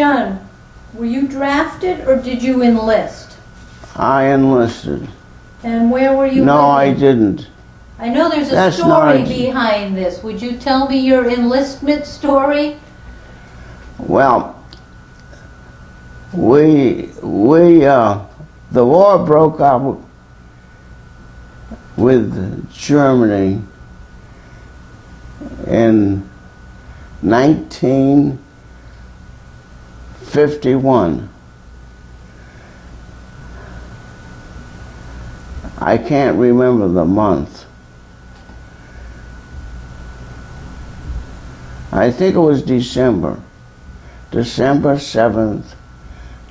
John, were you drafted or did you enlist? I enlisted. And where were you No, I living? didn't. I know there's a That's story not- behind this. Would you tell me your enlistment story? Well, the war broke out with Germany in 1951. I can't remember the month. I think it was December 7th,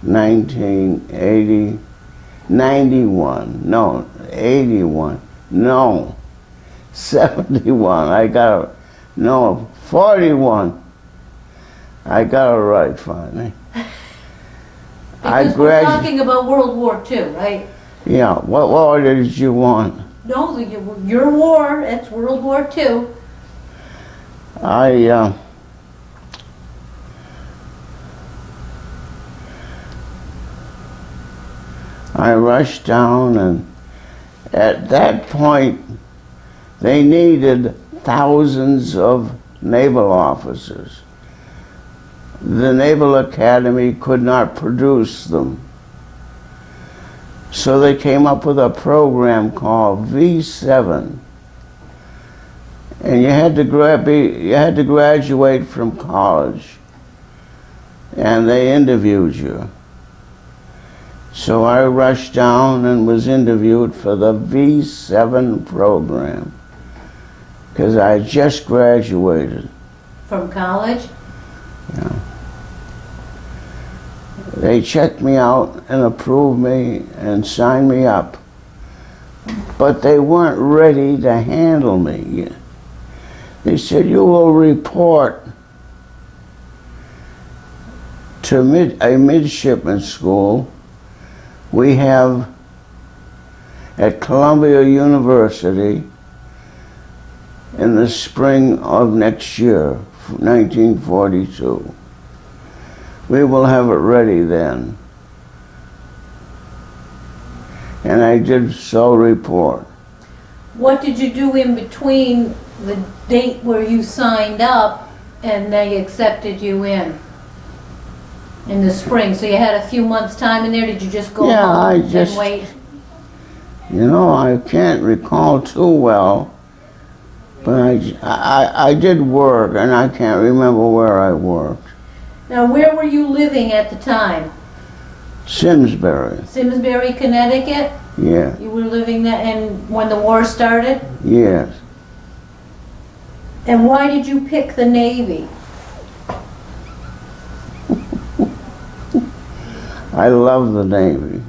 1980, 91, no, 81, no, 71, I got it, no, 41. I got it right finally. Because we're talking about World War II, right? Yeah, what war did you want? No, your war, it's World War II. I rushed down, and at that point they needed thousands of naval officers. The Naval Academy could not produce them. So they came up with a program called V7. And you had to graduate from college, and they interviewed you. So I rushed down and was interviewed for the V7 program because I just graduated. From college? Yeah. They checked me out and approved me and signed me up, but they weren't ready to handle me. They said, you will report to a midshipman school we have at Columbia University in the spring of next year, 1942. We will have it ready then. And I did so report. What did you do in between the date where you signed up and they accepted you in the spring? So you had a few months' time in there. Did you just go home and wait? You know, I can't recall too well, but I did work, and I can't remember where I worked. Now, where were you living at the time? Simsbury. Simsbury, Connecticut? Yeah. You were living there, and when the war started? Yes. And why did you pick the Navy? I love the Navy.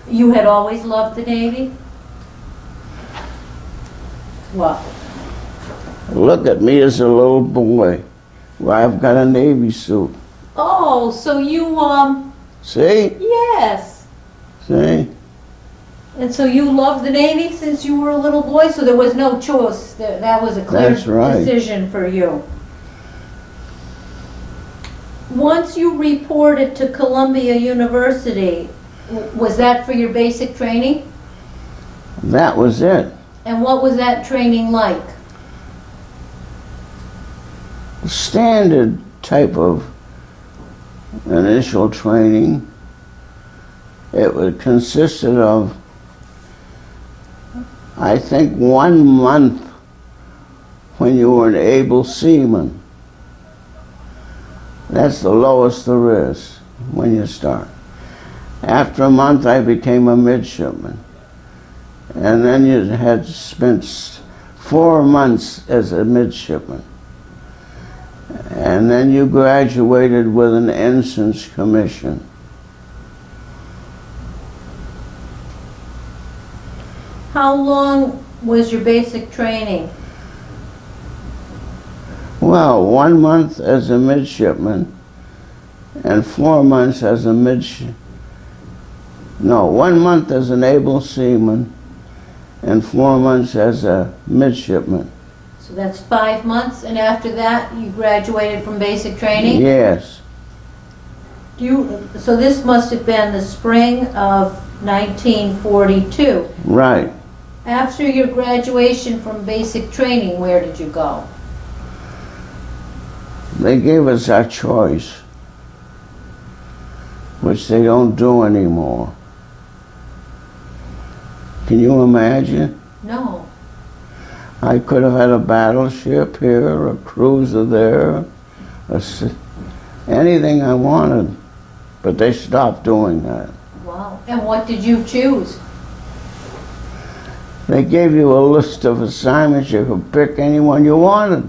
You had always loved the Navy? What? Look at me as a little boy. Well, I've got a Navy suit. Oh, so you, See? yes. See? And so you loved the Navy since you were a little boy, so there was no choice. That was a clear That's right. decision for you. Once you reported to Columbia University, was that for your basic training? That was it. And what was that training like? Standard type of initial training. It consisted of, I think, 1 month when you were an able seaman. That's the lowest there is when you start. After a month, I became a midshipman. And then you had spent 4 months as a midshipman. And then you graduated with an ensign's commission. How long was your basic training? Well, 1 month as a midshipman and 4 months as a 1 month as an able seaman and 4 months as a midshipman. So that's 5 months, and after that you graduated from basic training? Yes. So this must have been the spring of 1942. Right. After your graduation from basic training, where did you go? They gave us our choice, which they don't do anymore. Can you imagine? No. I could have had a battleship here, a cruiser there, anything I wanted, but they stopped doing that. Wow. And what did you choose? They gave you a list of assignments. You could pick any one you wanted.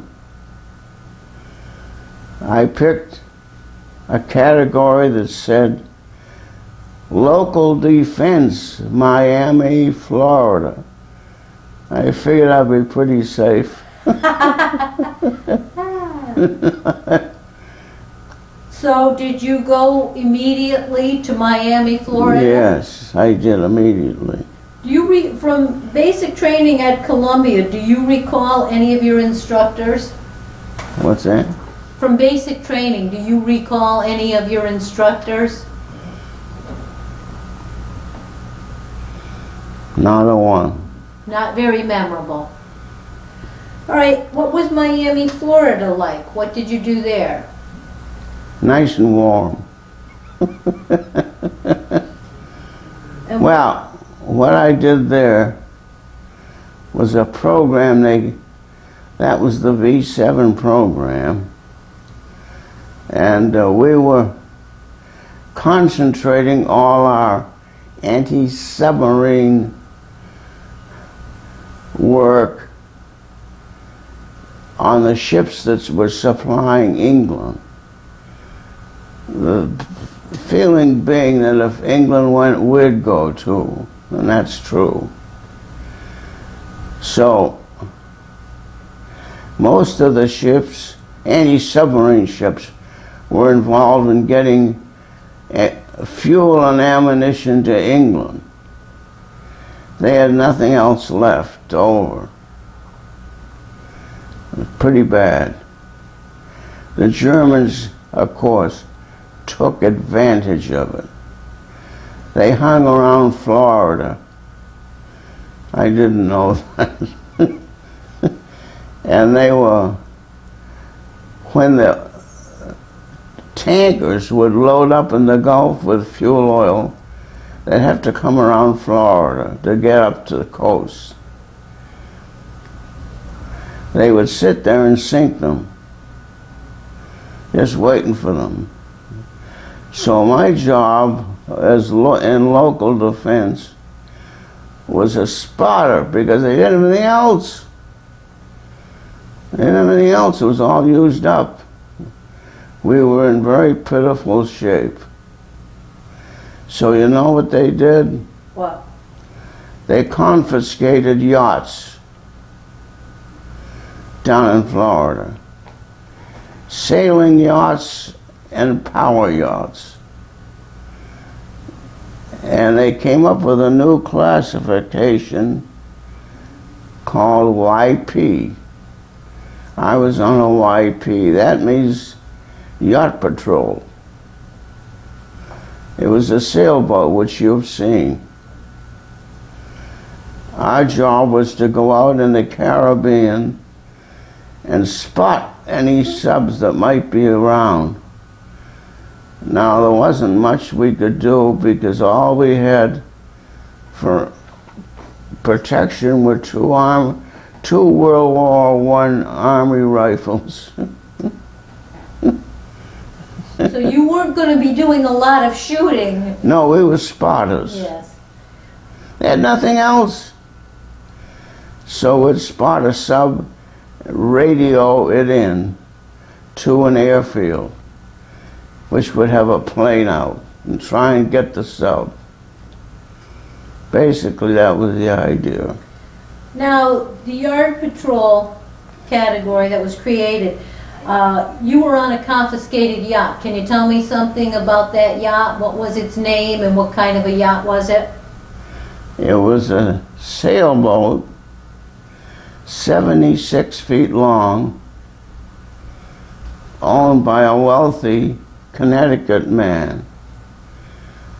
I picked a category that said local defense, Miami, Florida. I figured I'd be pretty safe. So did you go immediately to Miami, Florida? Yes, I did immediately. Do you from basic training at Columbia, do you recall any of your instructors? What's that? From basic training, do you recall any of your instructors? Not a one. Not very memorable. All right, what was Miami, Florida like? What did you do there? Nice and warm. And Well, what I did there was a program, that was the V7 program, and we were concentrating all our anti-submarine work on the ships that were supplying England. The feeling being that if England went, we'd go too, and that's true. So, most of the ships, anti-submarine ships, were involved in getting fuel and ammunition to England. They had nothing else left over. It was pretty bad. The Germans, of course, took advantage of it. They hung around Florida. I didn't know that. And they were, when the tankers would load up in the Gulf with fuel oil, they'd have to come around Florida to get up to the coast. They would sit there and sink them, just waiting for them. So my job as in local defense was a spotter, because they didn't have anything else. They didn't have anything else. It was all used up. We were in very pitiful shape. So you know what they did? what? They confiscated yachts down in Florida. Sailing yachts and power yachts. And they came up with a new classification called YP. I was on a YP. That means yacht patrol. It was a sailboat, which you've seen. Our job was to go out in the Caribbean and spot any subs that might be around. Now, there wasn't much we could do, because all we had for protection were two World War I Army rifles. So you weren't going to be doing a lot of shooting. No, we were spotters. Yes. They had nothing else. So we'd spot a sub, radio it in to an airfield, which would have a plane out, and try and get the sub. Basically, that was the idea. Now, the yard patrol category that was created, you were on a confiscated yacht. Can you tell me something about that yacht? What was its name and what kind of a yacht was it? It was a sailboat, 76 feet long, owned by a wealthy Connecticut man,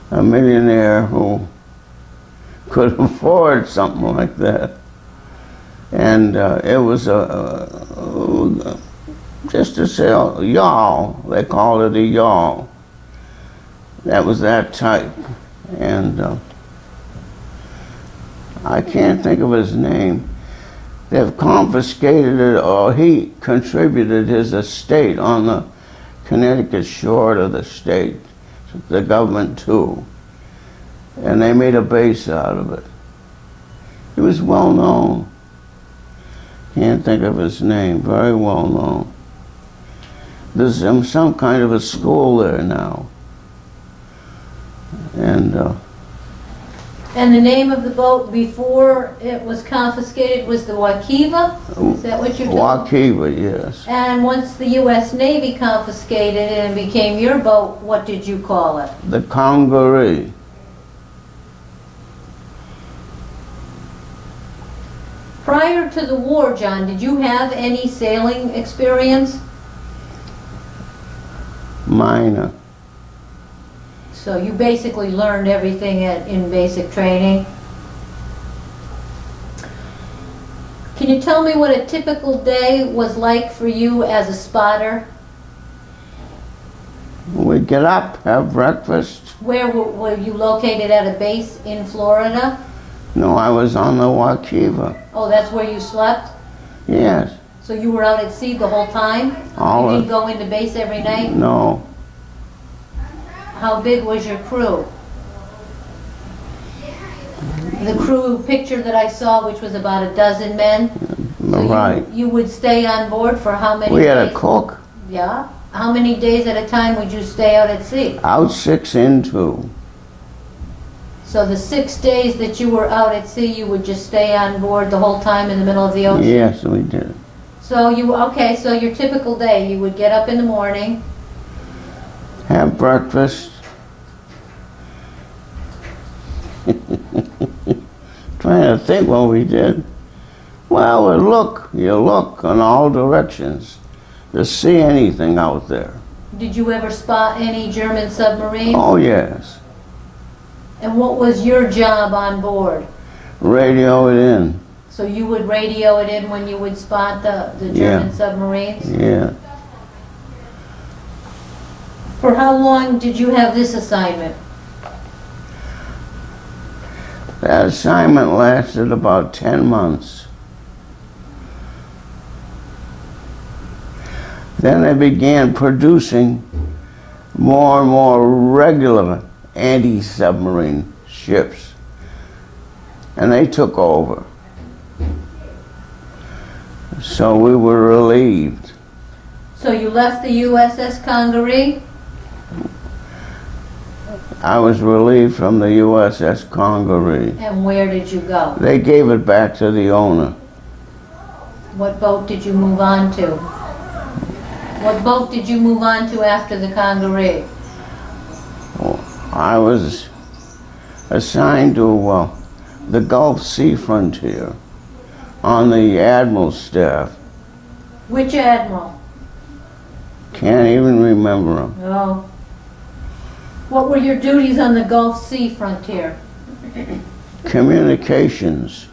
a millionaire who could afford something like that. And it was just to say, yawl. They called it a yawl. That was that type. And I can't think of his name. They've confiscated it, or he contributed his estate on the Connecticut shore to the state, the government too. And they made a base out of it. He was well known. Can't think of his name, very well known. There's some kind of a school there now. And the name of the boat before it was confiscated was the Wakiva? Is that what you're told? Wakiva, yes. And once the U.S. Navy confiscated it and became your boat, what did you call it? The Congaree. Prior to the war, John, did you have any sailing experience? Minor. So you basically learned everything in basic training. Can you tell me what a typical day was like for you as a spotter? We'd get up, have breakfast. Where were you located, at a base in Florida? No, I was on the Wakiva. Oh, that's where you slept? Yes. So you were out at sea the whole time? You didn't go into base every night? No. How big was your crew? The crew picture that I saw, which was about a dozen men. So Right. You would stay on board for how many days? We had a cook. Yeah? How many days at a time would you stay out at sea? Out 6 in 2. So the 6 days that you were out at sea, you would just stay on board the whole time in the middle of the ocean? Yes, we did. So so your typical day, you would get up in the morning. Have breakfast. Trying to think what we did. Well, you look in all directions to see anything out there. Did you ever spot any German submarines? Oh, yes. And what was your job on board? Radio it in. So you would radio it in when you would spot the German submarines? Yeah. For how long did you have this assignment? That assignment lasted about 10 months. Then they began producing more and more regular anti-submarine ships. And they took over. So we were relieved. So you left the USS Congaree? I was relieved from the USS Congaree. And where did you go? They gave it back to the owner. What boat did you move on to? What boat did you move on to after the Congaree? I was assigned to the Gulf Sea Frontier on the Admiral's staff. Which admiral? Can't even remember him. Oh. What were your duties on the Gulf Sea Frontier? Communications,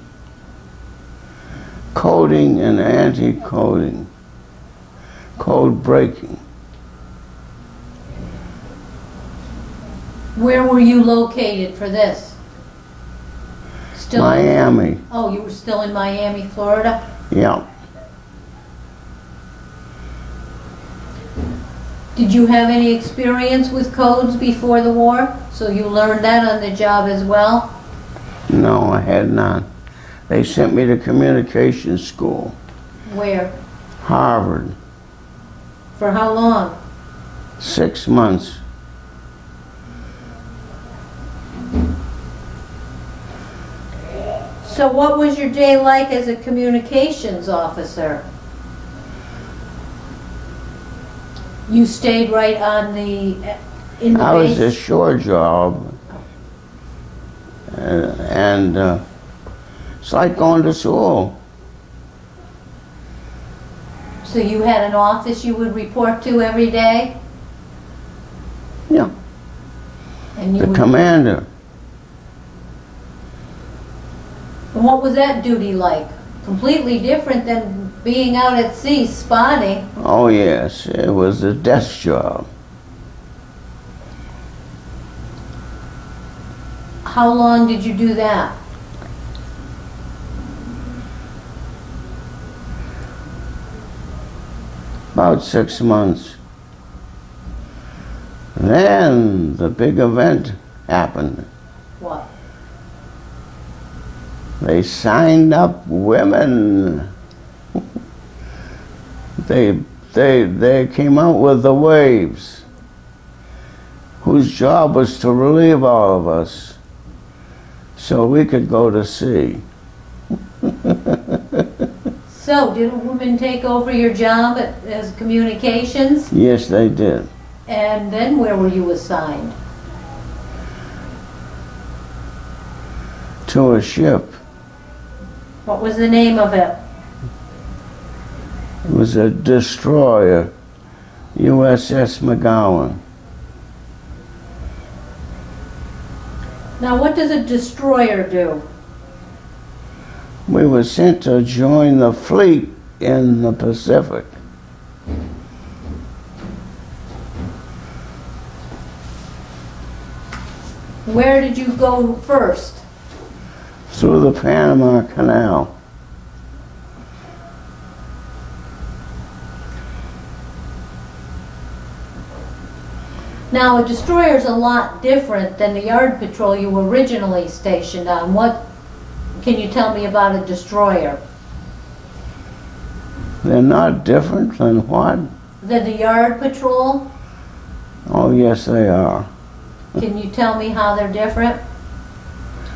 coding and anti-coding, code breaking. Where were you located for this? Still Miami. Oh, you were still in Miami, Florida? Yeah. Did you have any experience with codes before the war? So you learned that on the job as well? No, I had not. They sent me to communications school. Where? Harvard. For how long? 6 months. So what was your day like as a communications officer? You stayed right on in the I was base? a shore job. And it's like going to school. So you had an office you would report to every day? Yeah, And you the would, commander. and what was that duty like? Completely different than being out at sea spotting. Oh yes, it was a desk job. How long did you do that? About 6 months. Then the big event happened. What? They signed up women. They came out with the waves, whose job was to relieve all of us so we could go to sea. So, did a woman take over your job as communications? Yes, they did. And then where were you assigned? To a ship. What was the name of it? It was a destroyer, USS McGowan. Now, what does a destroyer do? We were sent to join the fleet in the Pacific. Where did you go first? Through the Panama Canal. Now, a destroyer is a lot different than the yard patrol you were originally stationed on. What can you tell me about a destroyer? They're not different than what? Than the yard patrol? Oh, yes, they are. Can you tell me how they're different?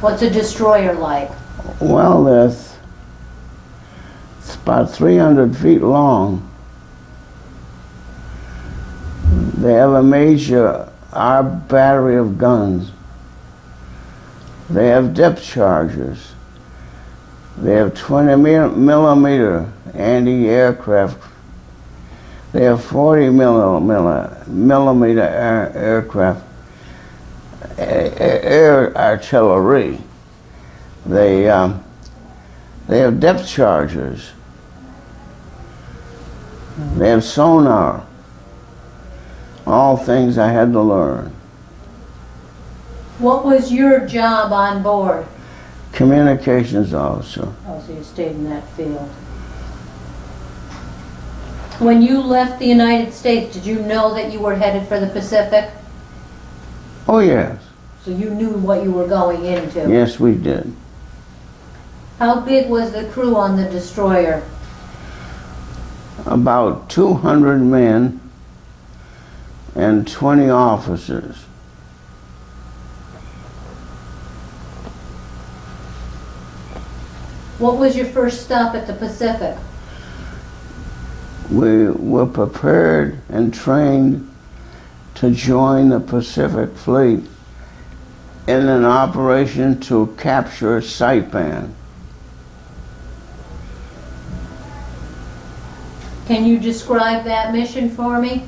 What's a destroyer like? Well, it's about 300 feet long. They have a major battery of guns. They have depth charges. They have 20 millimeter anti-aircraft. They have 40 millimeter aircraft, air artillery. They have depth charges. They have sonar. All things I had to learn. What was your job on board? Communications officer. Oh, so you stayed in that field. When you left the United States, did you know that you were headed for the Pacific? Oh yes. So you knew what you were going into? Yes, we did. How big was the crew on the destroyer? About 200 men and 20 officers. What was your first stop at the Pacific? We were prepared and trained to join the Pacific Fleet in an operation to capture Saipan. Can you describe that mission for me?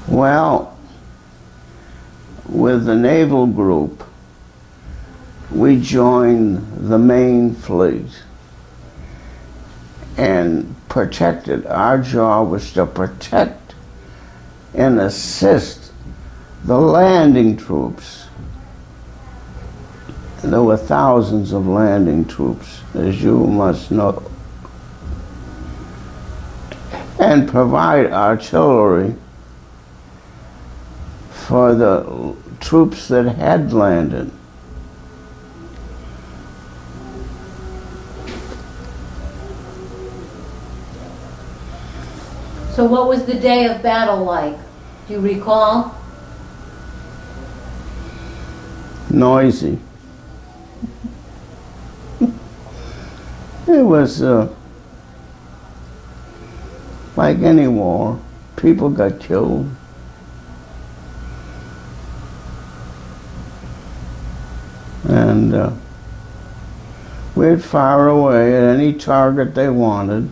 Well, with the naval group, we joined the main fleet and protected. Our job was to protect and assist the landing troops. There were thousands of landing troops, as you must know, and provide artillery for the troops that had landed. So what was the day of battle like? Do you recall? Noisy. It was like any war. People got killed. And we'd fire away at any target they wanted.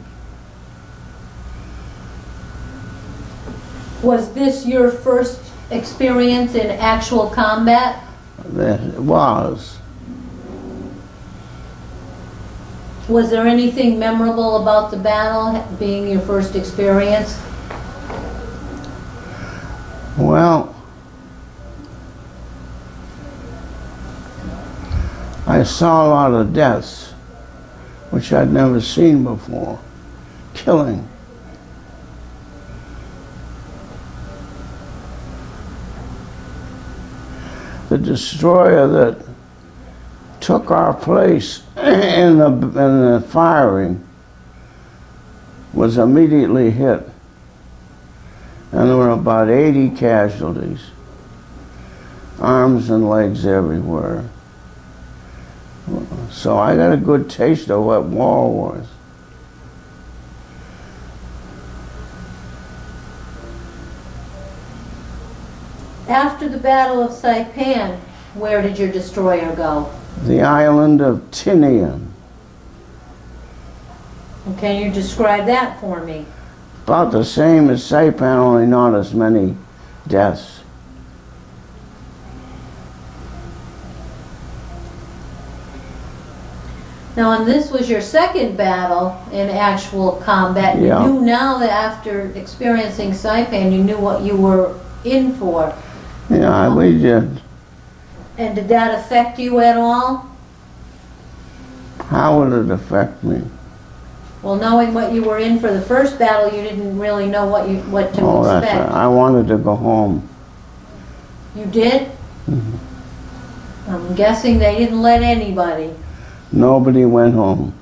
Was this your first experience in actual combat? It was. Was there anything memorable about the battle being your first experience? Well, I saw a lot of deaths, which I'd never seen before. Killing. The destroyer that took our place in the firing was immediately hit. And there were about 80 casualties. Arms and legs everywhere. So I got a good taste of what war was. After the Battle of Saipan, where did your destroyer go? The island of Tinian. And can you describe that for me? About the same as Saipan, only not as many deaths. Now, and this was your second battle in actual combat. Yeah. You knew now that after experiencing Saipan, you knew what you were in for. Yeah, we did. And did that affect you at all? How would it affect me? Well, knowing what you were in for the first battle, you didn't really know what to Oh, that's expect. right. I wanted to go home. You did? I'm guessing they didn't let anybody. Nobody went home.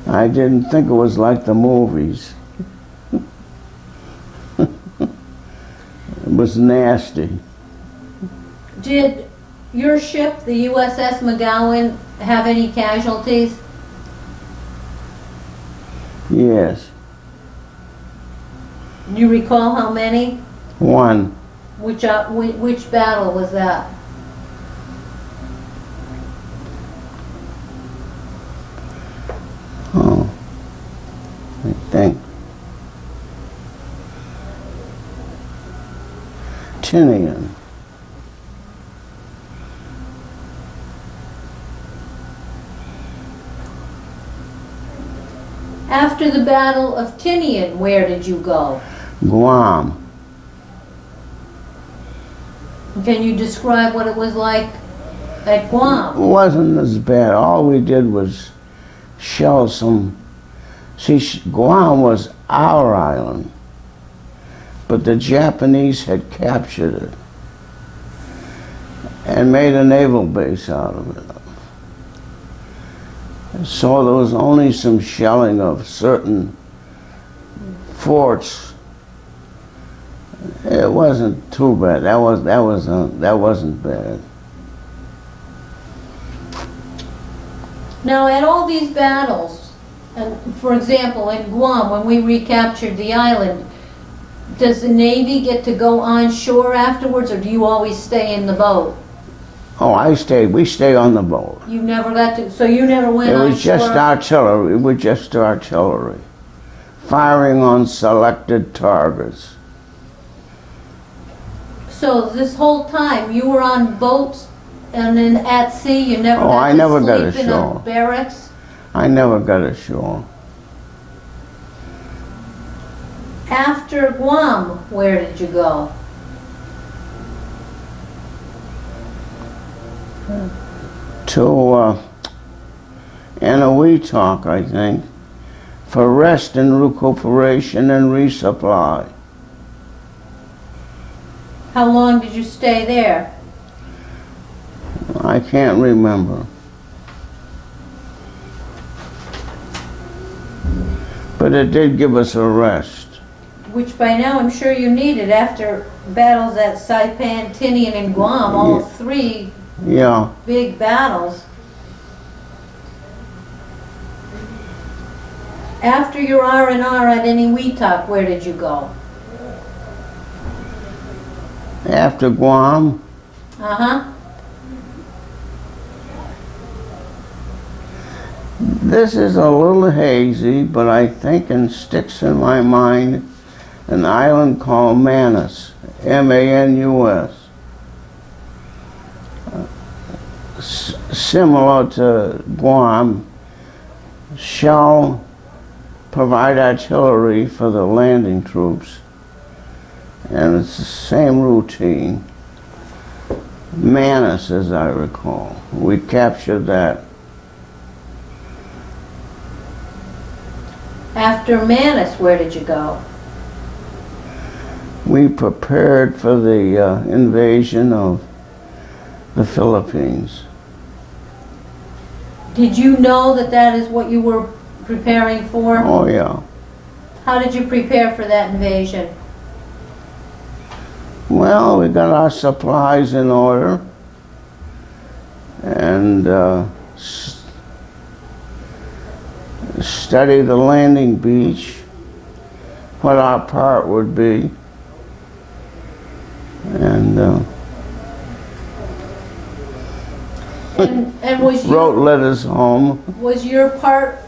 I didn't think it was like the movies. It was nasty. Did your ship, the USS McGowan, have any casualties? Yes. Do you recall how many? One. Which battle was that? Oh, I think. Tinian. After the Battle of Tinian, where did you go? Guam. Can you describe what it was like at It Guam? wasn't as bad. All we did was shell some. See, Guam was our island, but the Japanese had captured it and made a naval base out of it. So there was only some shelling of certain forts. It wasn't too bad. That wasn't bad. Now, at all these battles, and for example, in Guam, when we recaptured the island, does the Navy get to go on shore afterwards, or do you always stay in the boat? Oh, I stayed. We stayed on the boat. You never got to, so you never went It on was just shore? artillery. It was just artillery, firing on selected targets. So this whole time, you were on boats and then at sea, you never Oh, got I to never got sleep in ashore. a barracks? I never got ashore. After Guam, where did you go? To Eniwetok, I think, for rest and recuperation and resupply. How long did you stay there? I can't remember. But it did give us a rest. Which by now I'm sure you needed after battles at Saipan, Tinian, and Guam, all Yeah. three Yeah. big battles. After your R&R at Eniwetok, where did you go? After Guam, Uh-huh. this is a little hazy, but I think and sticks in my mind an island called Manus, M-A-N-U-S. Similar to Guam, shall provide artillery for the landing troops. And it's the same routine. Manus, as I recall. We captured that. After Manus, where did you go? We prepared for the invasion of the Philippines. Did you know that that is what you were preparing for? Oh, yeah. How did you prepare for that invasion? Well, we got our supplies in order and studied the landing beach, what our part would be, and was wrote letters home. Was your part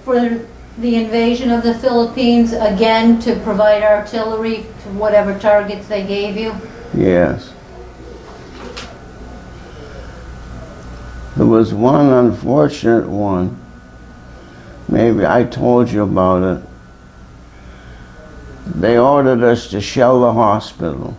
for the invasion of the Philippines again to provide artillery to whatever targets they gave you? Yes. There was one unfortunate one. Maybe I told you about it. They ordered us to shell the hospital.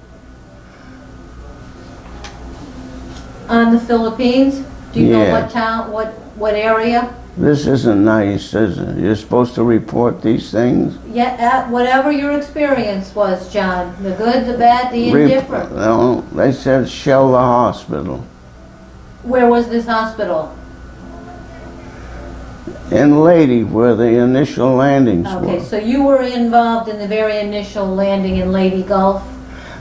On the Philippines? Do you know Yeah. what town, what area? This isn't nice, is it? You're supposed to report these things? Yeah, whatever your experience was, John. The good, the bad, the indifferent. No, they said shell the hospital. Where was this hospital? In Lady, where the initial landings Okay, were. so you were involved in the very initial landing in Leyte Gulf?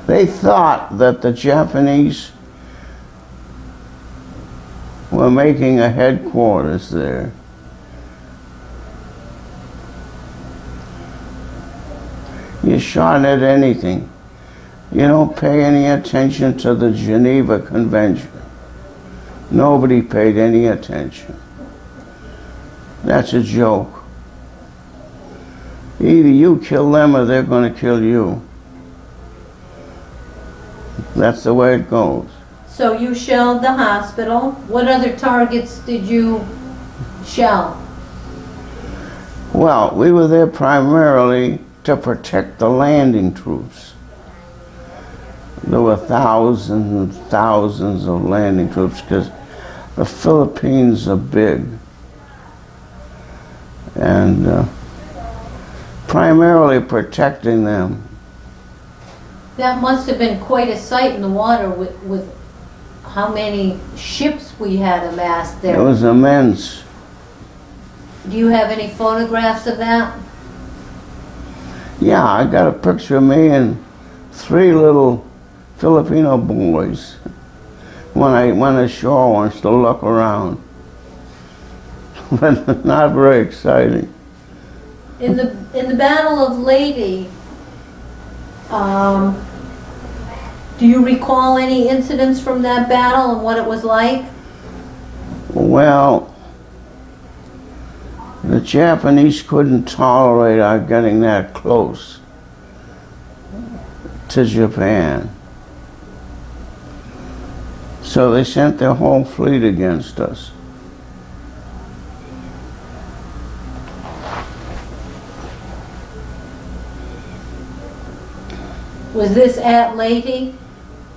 They thought that the Japanese were making a headquarters there. You shot at anything. You don't pay any attention to the Geneva Convention. Nobody paid any attention. That's a joke. Either you kill them or they're going to kill you. That's the way it goes. So you shelled the hospital. What other targets did you shell? Well, we were there primarily to protect the landing troops. There were thousands and thousands of landing troops because the Philippines are big. And primarily protecting them. That must have been quite a sight in the water with how many ships we had amassed It there. was immense. Do you have any photographs of that? Yeah, I got a picture of me and 3 little Filipino boys when I went ashore once to look around. But not very exciting. In the Battle of Leyte, do you recall any incidents from that battle and what it was like? Well, the Japanese couldn't tolerate our getting that close to Japan. So they sent their whole fleet against us. Was this at Leyte?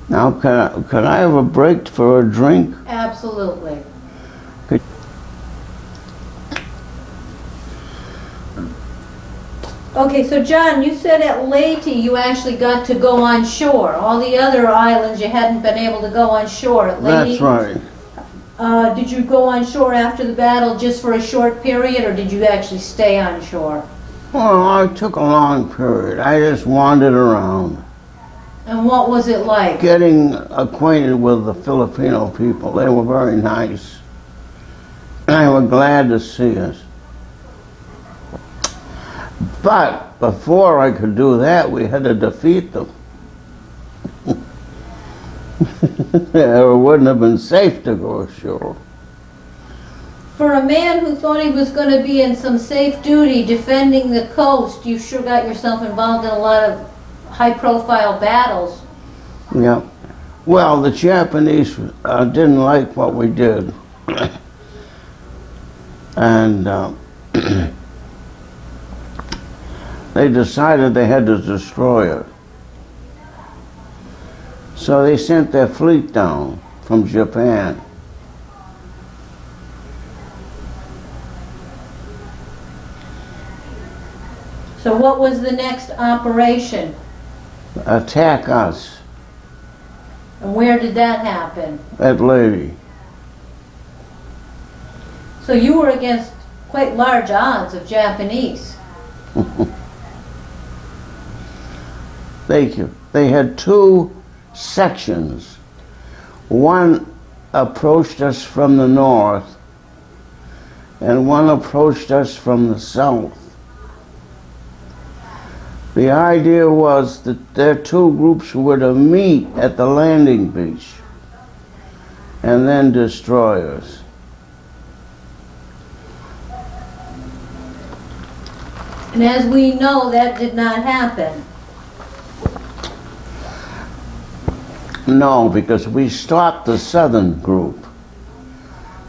Now, could I have a break for a drink? Absolutely. Okay, so John, you said at Leyte you actually got to go on shore. All the other islands you hadn't been able to go on shore. At Leyte, That's right. did you go on shore after the battle just for a short period, or did you actually stay on shore? Well, I took a long period. I just wandered around, And what was it like? getting acquainted with the Filipino people. They were very nice. They were glad to see us. But before I could do that, we had to defeat them. It wouldn't have been safe to go ashore. For a man who thought he was going to be in some safe duty defending the coast, you sure got yourself involved in a lot of high-profile battles. Yeah. Well, the Japanese didn't like what we did. And they decided they had to destroy it. So they sent their fleet down from Japan. So what was the next operation? Attack us, And where did that happen? that lady. So you were against quite large odds of Japanese. They had two sections. One approached us from the north, and one approached us from the south. The idea was that their two groups were to meet at the landing beach and then destroy us. And as we know, that did not happen. No, because we stopped the southern group.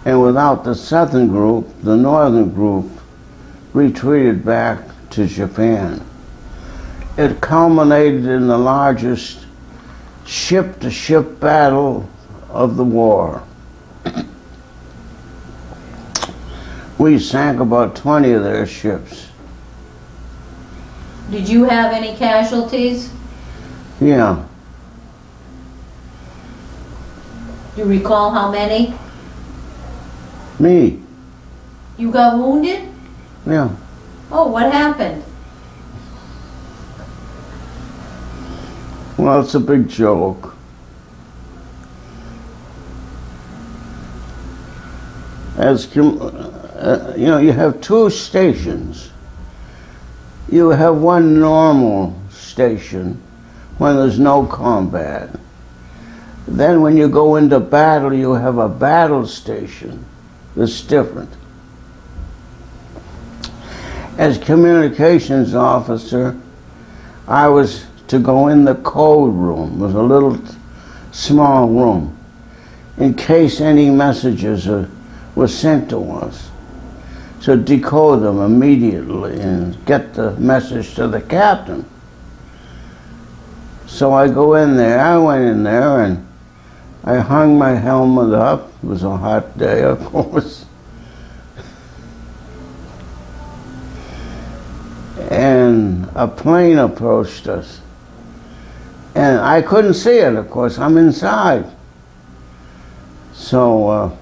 And without the southern group, the northern group retreated back to Japan. It culminated in the largest ship-to-ship battle of the war. We sank about 20 of their ships. Did you have any casualties? Yeah, Do you recall how many? me, You got wounded? yeah. Oh, what happened? Well, it's a big joke. You know, you have two stations. You have one normal station when there's no combat. Then when you go into battle, you have a battle station that's different. As communications officer, I was to go in the code room. It was a little small room in case any messages were sent to us. So decode them immediately and get the message to the captain. So I go in there, I went in there and I hung my helmet up. It was a hot day, of course. And a plane approached us. And I couldn't see it, of course, I'm inside. So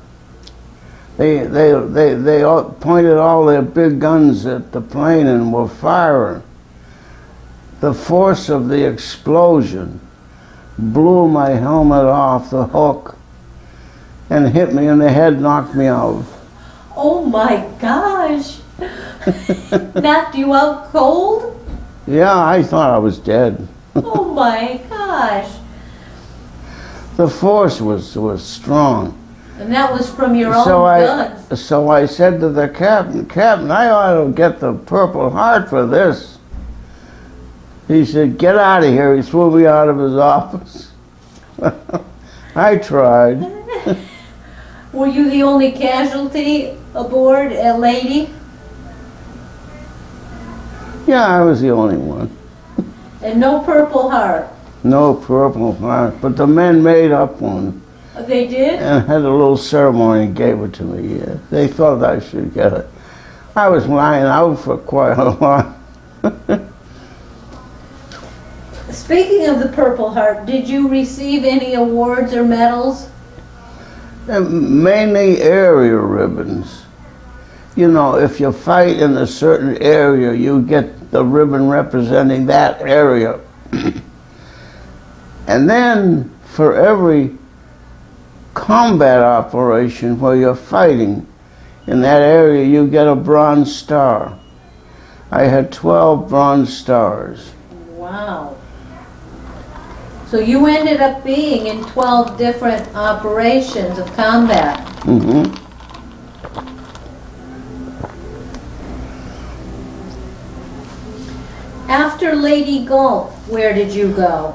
they all pointed all their big guns at the plane and were firing. The force of the explosion blew my helmet off the hook and hit me in the head, knocked me out. Oh my gosh! Knocked you out cold? Yeah, I thought I was dead. Oh my gosh! The force was strong. And that was from your own guns. So I said to the Captain, I ought to get the Purple Heart for this. He said, get out of here. He threw me out of his office. I tried. Were you the only casualty aboard, a lady? Yeah, I was the only one. And no Purple Heart? No Purple Heart, but the men made up one. They did? And had a little ceremony and gave it to me, yeah. They thought I should get it. I was lying out for quite a while. Speaking of the Purple Heart, did you receive any awards or medals? Mainly area ribbons. You know, if you fight in a certain area, you get the ribbon representing that area. And then for every combat operation where you're fighting in that area, you get a Bronze Star. I had 12 Bronze Stars. Wow. So you ended up being in 12 different operations of combat. Mm-hmm. After Lady Gulf, where did you go?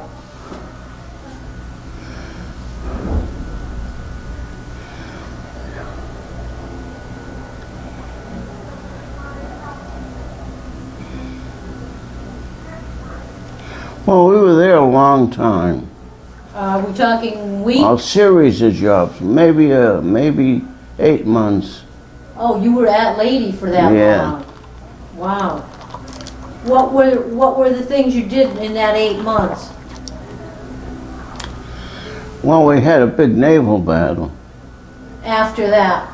Well, we were there a long time. We're talking weeks? A series of jobs, maybe 8 months. Oh, you were at Lady for that Yeah. long. Wow. What were the things you did in that 8 months? Well, we had a big naval battle. After that?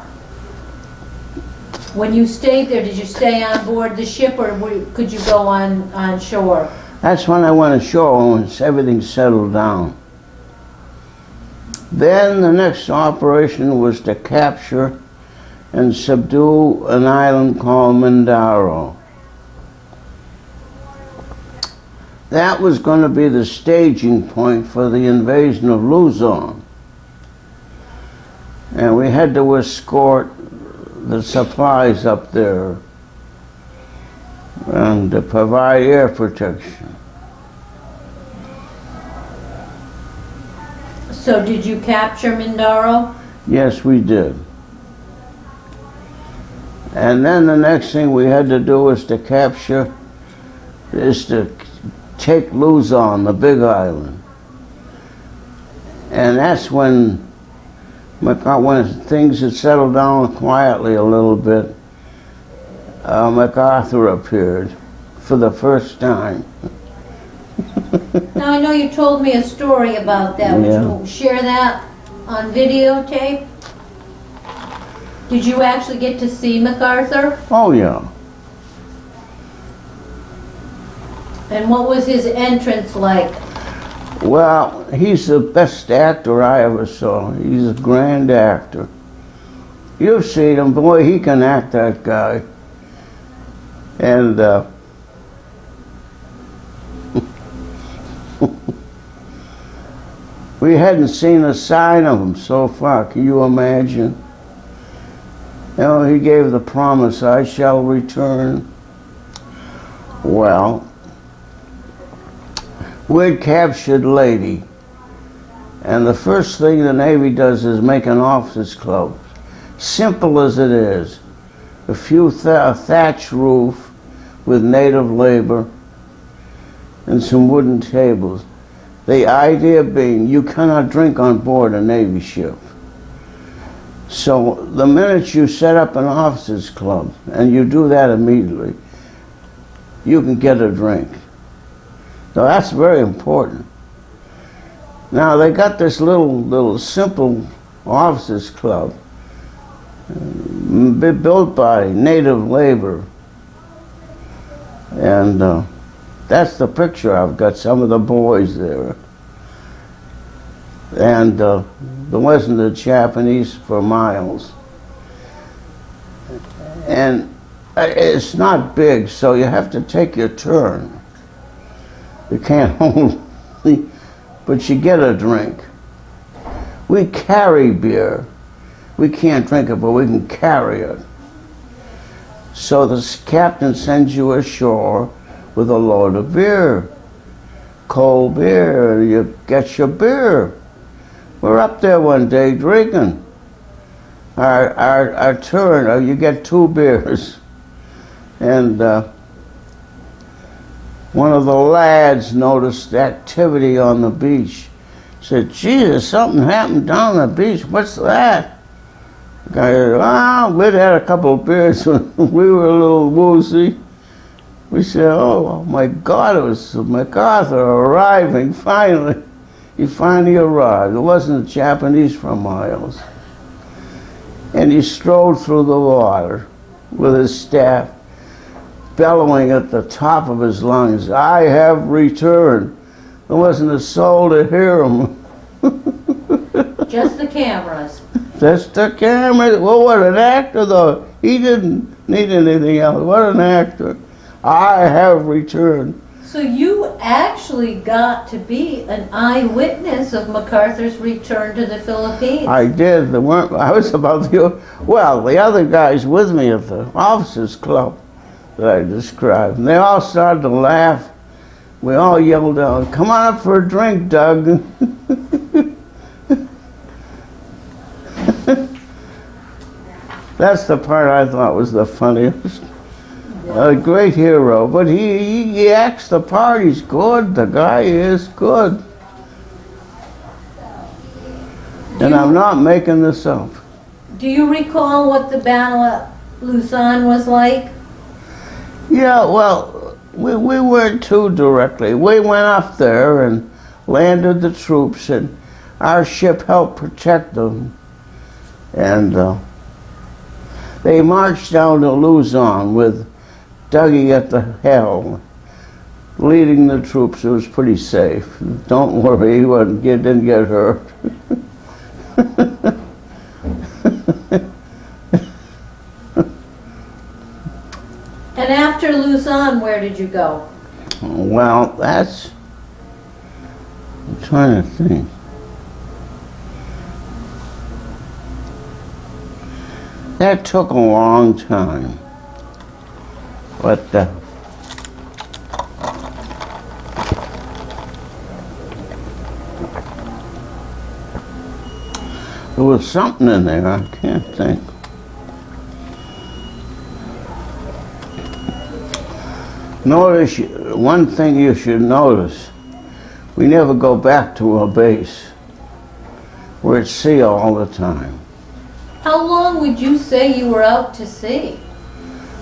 When you stayed there, did you stay on board the ship or could you go on shore? That's when I went ashore, once everything settled down. Then the next operation was to capture and subdue an island called Mindaro. That was going to be the staging point for the invasion of Luzon. And we had to escort the supplies up there and to provide air protection. So did you capture Mindaro? Yes, we did. And then the next thing we had to do was to take Luzon, the big island. And that's when things had settled down quietly a little bit, MacArthur appeared for the first time. Now I know you told me a story about that. Yeah. Would you share that on videotape? Did you actually get to see MacArthur? Oh yeah. And what was his entrance like? Well, he's the best actor I ever saw. He's a grand actor. You've seen him, boy, he can act, that guy. And we hadn't seen a sign of him so far, can you imagine? You know, he gave the promise, I shall return. Well, we'd captured Lady, and the first thing the Navy does is make an officers' club. Simple as it is. A few thatch roof with native labor and some wooden tables. The idea being you cannot drink on board a Navy ship. So the minute you set up an officers' club, and you do that immediately, you can get a drink. So that's very important. Now they got this little simple officers' club built by native labor, and that's the picture I've got. Some of the boys there, and there wasn't the Japanese for miles, and it's not big, so you have to take your turn. You can't hold, but you get a drink. We carry beer. We can't drink it, but we can carry it. So the captain sends you ashore with a load of beer. Cold beer, you get your beer. We're up there one day drinking. Our turn, you get 2 beers. And one of the lads noticed activity on the beach. Said, Jesus, something happened down the beach. What's that? The guy said, we'd had a couple of beers when we were a little woozy. We said, oh my God, it was MacArthur arriving finally. He finally arrived. It wasn't the Japanese for miles. And he strode through the water with his staff, bellowing at the top of his lungs, I have returned. There wasn't a soul to hear him. Just the cameras. Just the camera. Well, what an actor, though. He didn't need anything else. What an actor. I have returned. So you actually got to be an eyewitness of MacArthur's return to the Philippines. I did. I was about to, well, the other guys with me at the officers' club, that I described. And they all started to laugh. We all yelled out, "Come on up for a drink, Doug." That's the part I thought was the funniest. A great hero, but he acts the part. He's good. The guy is good. And I'm not making this up. Do you recall what the Battle at Luzon was like? Yeah, well, we weren't too directly. We went up there and landed the troops, and our ship helped protect them. And they marched down to Luzon with Dougie at the helm, leading the troops. It was pretty safe. Don't worry, he didn't get hurt. And after Luzon, where did you go? Well, I'm trying to think. That took a long time. But there was something in there, I can't think. Notice, one thing you should notice, we never go back to a base. We're at sea all the time. How long would you say you were out to sea?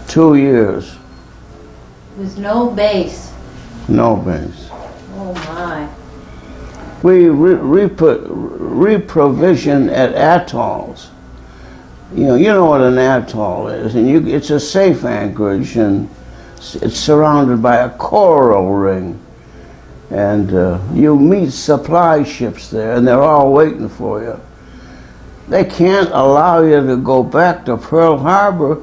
2 years. With no base. No base. Oh my. We reprovision at atolls. You know what an atoll is, and it's a safe anchorage, and it's surrounded by a coral ring. And you meet supply ships there, and they're all waiting for you. They can't allow you to go back to Pearl Harbor.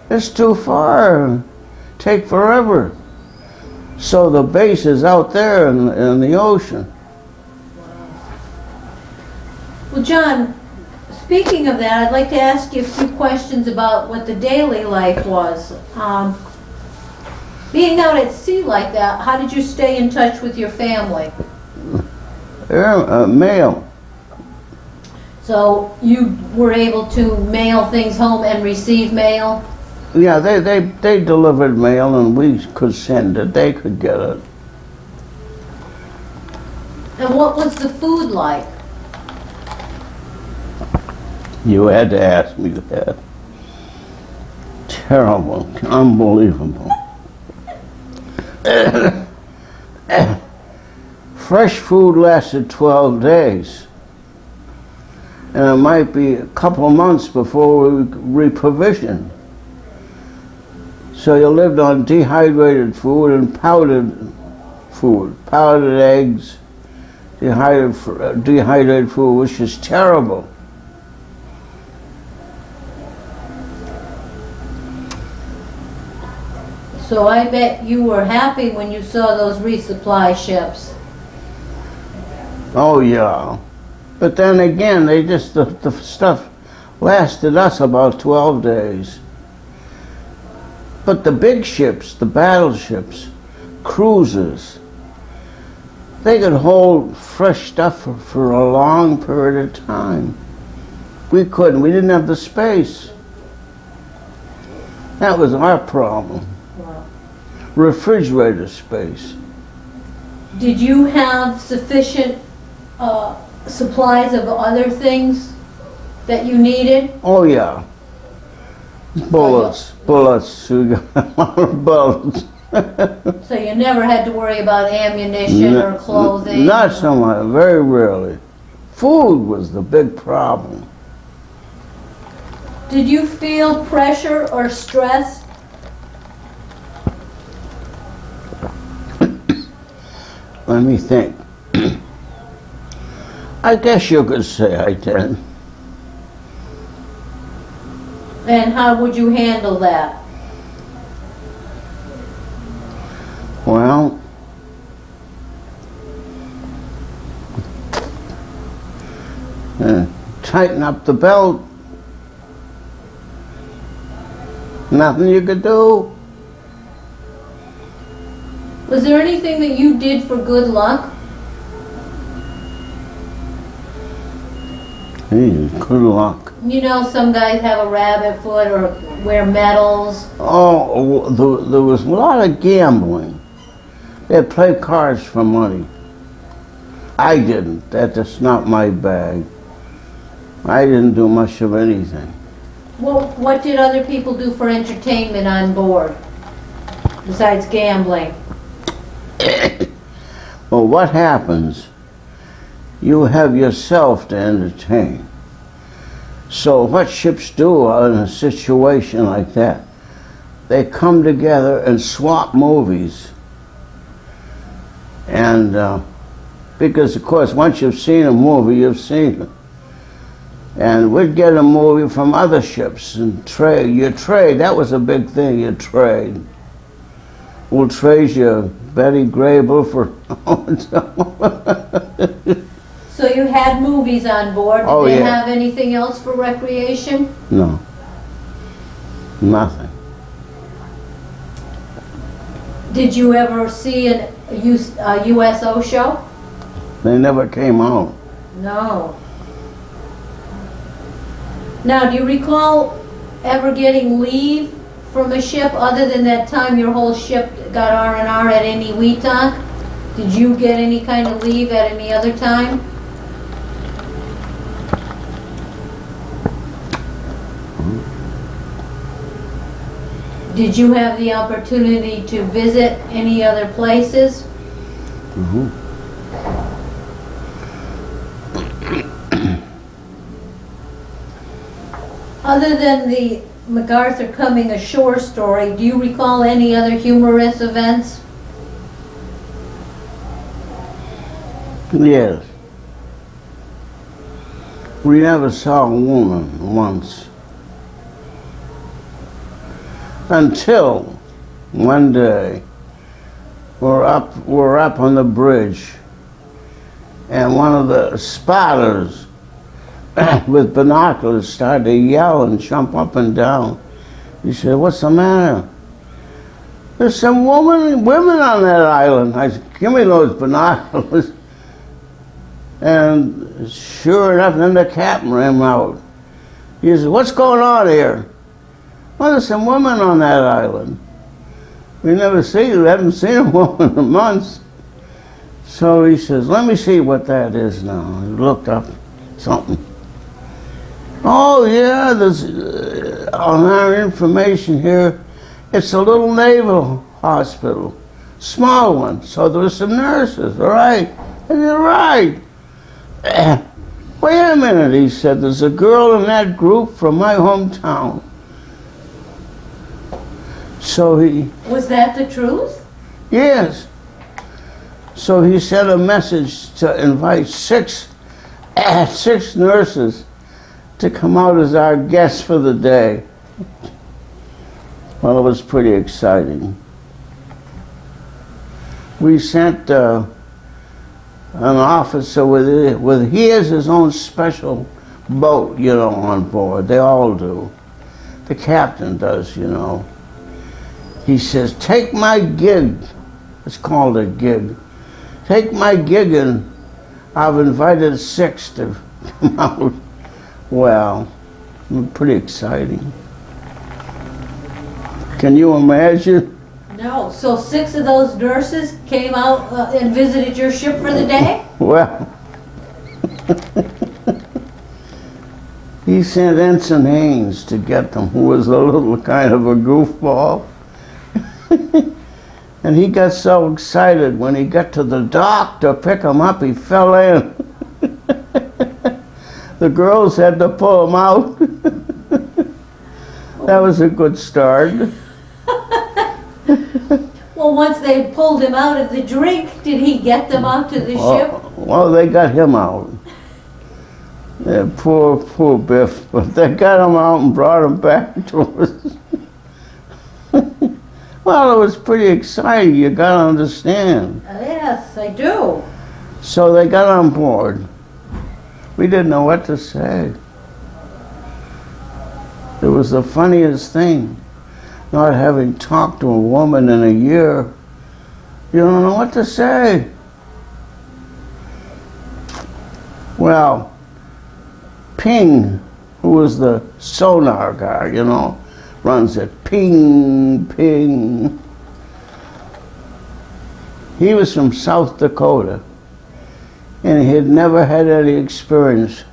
It's too far. Take forever. So the base is out there in the ocean. Well, John, speaking of that, I'd like to ask you a few questions about what the daily life was. Being out at sea like that, how did you stay in touch with your family? Mail. So you were able to mail things home and receive mail? Yeah, they delivered mail, and we could send it. They could get it. And what was the food like? You had to ask me that. Terrible, unbelievable. Fresh food lasted 12 days. And it might be a couple of months before we reprovisioned. So you lived on dehydrated food and powdered food, powdered eggs, dehydrated food, which is terrible. So I bet you were happy when you saw those resupply ships. Oh yeah. But then again, the stuff lasted us about 12 days. But the big ships, the battleships, cruisers, they could hold fresh stuff for a long period of time. We couldn't. We didn't have the space. That was our problem. Wow. Refrigerator space. Did you have sufficient supplies of other things that you needed? Oh yeah. Bullets. We got a lot of bullets. So you never had to worry about ammunition or clothing? Not so much, very rarely. Food was the big problem. Did you feel pressure or stress? Let me think. I guess you could say I did. And how would you handle that? Well, tighten up the belt. Nothing you could do. Was there anything that you did for good luck? Hey, good luck. You know, some guys have a rabbit foot or wear medals. Oh, there was a lot of gambling. They played cards for money. I didn't. That's not my bag. I didn't do much of anything. Well, what did other people do for entertainment on board, besides gambling? Well, what happens, you have yourself to entertain. So what ships do in a situation like that, they come together and swap movies. And because, of course, once you've seen a movie, you've seen it. And we'd get a movie from other ships and trade. You trade, that was a big thing, you trade. We'll trade you Betty Grable for... So you had movies on board. Did Oh, they yeah. have anything else for recreation? No, nothing. Did you ever see a USO show? They never came out. No. Now, do you recall ever getting leave from a ship other than that time your whole ship got R&R at any Weetonk? Did you get any kind of leave at any other time? Did you have the opportunity to visit any other places? Mm-hmm. Other than the MacArthur coming ashore story, do you recall any other humorous events? Yes. We never saw a woman once. Until one day, we're up on the bridge, and one of the spotters with binoculars started to yell and jump up and down. He said, "What's the matter?" "There's some women on that island." I said, "Give me those binoculars." And sure enough, then the captain ran out. He said, "What's going on here?" "Well, there's some women on that island. We haven't seen a woman in months." So he says, "Let me see what that is now." He looked up something. "Oh yeah, there's on our information here, it's a little naval hospital, small one. So there were some nurses, all right?" I said, "Right." "Wait a minute," he said, "there's a girl in that group from my hometown." So he... Was that the truth? Yes. So he sent a message to invite six nurses to come out as our guests for the day. Well, it was pretty exciting. We sent an officer he has his own special boat, you know, on board. They all do. The captain does, you know. He says, "Take my gig." It's called a gig. "Take my gig, and I've invited 6 to come out." Well, pretty exciting. Can you imagine? No. So 6 of those nurses came out and visited your ship for the day? Well, he sent Ensign Haynes to get them, who was a little kind of a goofball. And he got so excited when he got to the dock to pick him up, he fell in. The girls had to pull him out. That was a good start. Well, once they pulled him out of the drink, did he get them out to the ship? Well, they got him out. Yeah, poor Biff, but they got him out and brought him back to us. Well, it was pretty exciting, you gotta understand. Yes, I do. So they got on board. We didn't know what to say. It was the funniest thing, not having talked to a woman in a year. You don't know what to say. Well, Ping, who was the sonar guy, you know, runs it, ping, ping. He was from South Dakota, and he had never had any experience.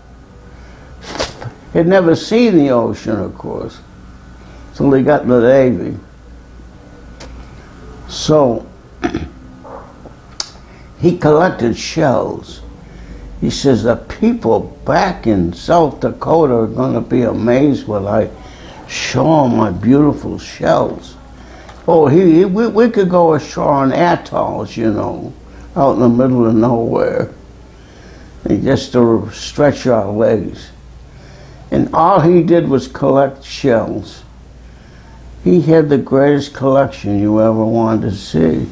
He'd never seen the ocean, of course, till he got in the Navy. So, he collected shells. He says, the people back in South Dakota are going to be amazed when I show them my beautiful shells. Oh, we could go ashore on atolls, you know, out in the middle of nowhere, and just to stretch our legs. And all he did was collect shells. He had the greatest collection you ever wanted to see.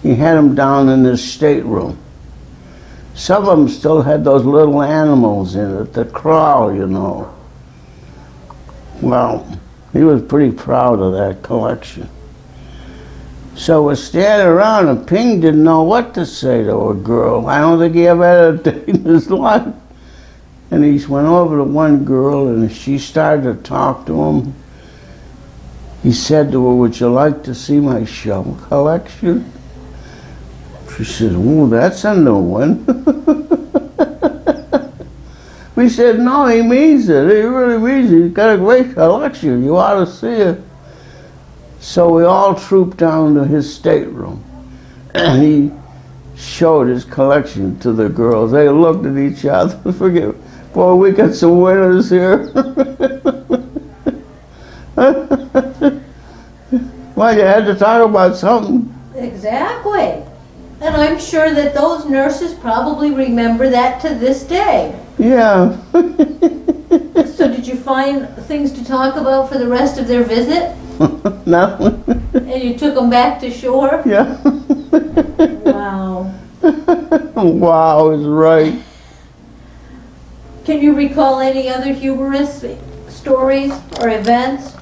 He had them down in his stateroom. Some of them still had those little animals in it that crawl, you know. Well, he was pretty proud of that collection. So we're standing around, and Ping didn't know what to say to a girl. I don't think he ever had a date in his life. And he went over to one girl, and she started to talk to him. He said to her, would you like to see my shell collection? She said, ooh, that's a new one. We said, no, he means it. He really means it. He's got a great collection. You ought to see it. So we all trooped down to his stateroom, and he showed his collection to the girls. They looked at each other. Forget, boy, we got some winners here. Well, you had to talk about something. Exactly. And I'm sure that those nurses probably remember that to this day. Yeah. So did you find things to talk about for the rest of their visit? No. And you took them back to shore? Yeah. Wow. Wow is right. Can you recall any other humorous stories or events?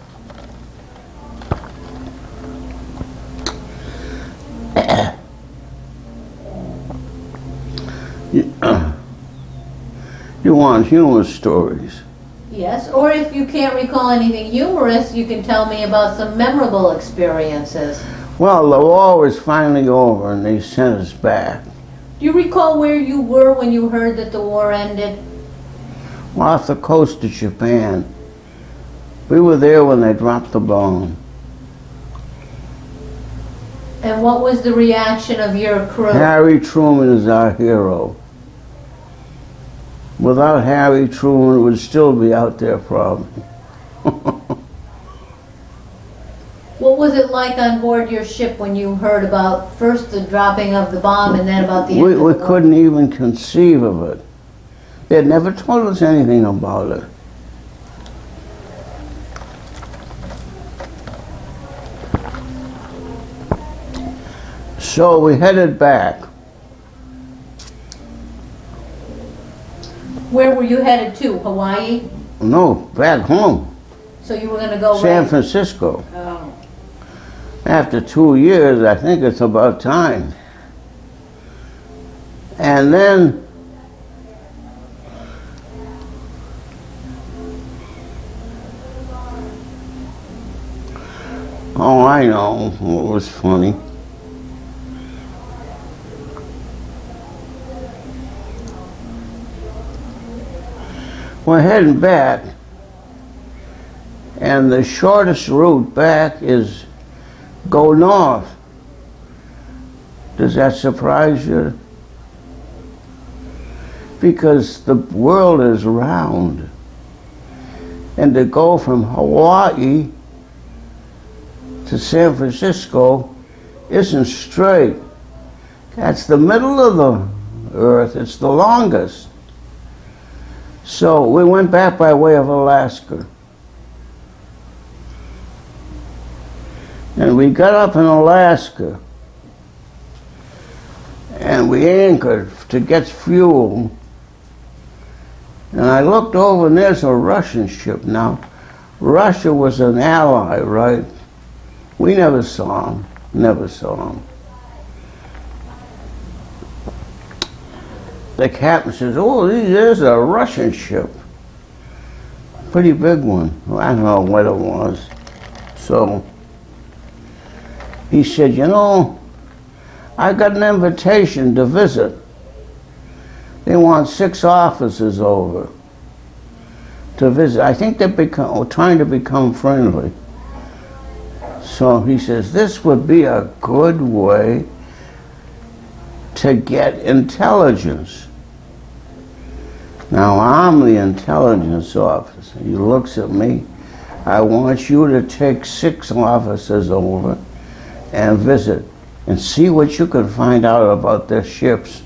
You want humorous stories? Yes, or if you can't recall anything humorous, you can tell me about some memorable experiences. Well, the war was finally over and they sent us back. Do you recall where you were when you heard that the war ended? Off the coast of Japan. We were there when they dropped the bomb. And what was the reaction of your crew? Harry Truman is our hero. Without Harry Truman, it would still be out there probably. What was it like on board your ship when you heard about first the dropping of the bomb and then about the end of the war? We couldn't even conceive of it. They had never told us anything about it. So we headed back. Where were you headed to? Hawaii? No, back home. So you were going to go San Francisco. Oh. After 2 years, I think it's about time. And then oh, I know what was funny. We're heading back, and the shortest route back is go north. Does that surprise you? Because the world is round, and to go from Hawaii to San Francisco isn't straight. That's the middle of the earth. It's the longest. So we went back by way of Alaska. And we got up in Alaska, and we anchored to get fuel. And I looked over, and there's a Russian ship. Now, Russia was an ally, right? We never saw them, never saw them. the captain says, oh, there's a Russian ship. Pretty big one. I don't know what it was. So he said, you know, I got an invitation to visit. They want 6 officers over to visit. I think they're trying to become friendly. So he says, this would be a good way to get intelligence. Now I'm the intelligence officer. He looks at me. I want you to take 6 officers over and visit and see what you can find out about their ships.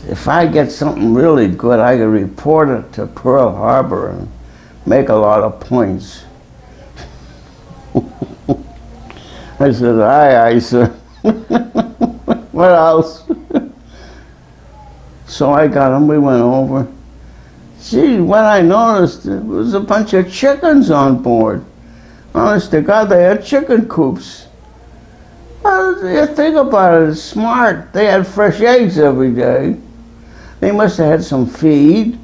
If I get something really good, I can report it to Pearl Harbor and make a lot of points. I said, aye, sir. What else? So I got him, we went over. Gee, what I noticed, there was a bunch of chickens on board. Honest to God, they had chicken coops. You think about it, it's smart. They had fresh eggs every day. They must have had some feed.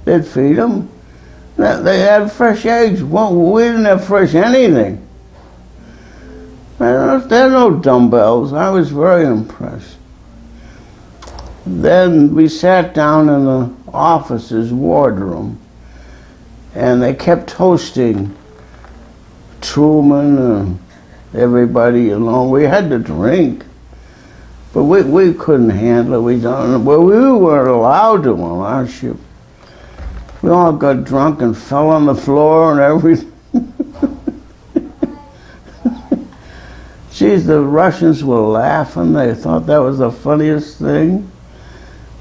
They'd feed them. They had fresh eggs. Well, we didn't have fresh anything. There are no dumbbells. I was very impressed. Then we sat down in the officers' wardroom, and they kept toasting Truman and everybody, you know. We had to drink, but we couldn't handle it. We weren't allowed to on our ship. We all got drunk and fell on the floor and everything. Geez, the Russians were laughing. They thought that was the funniest thing.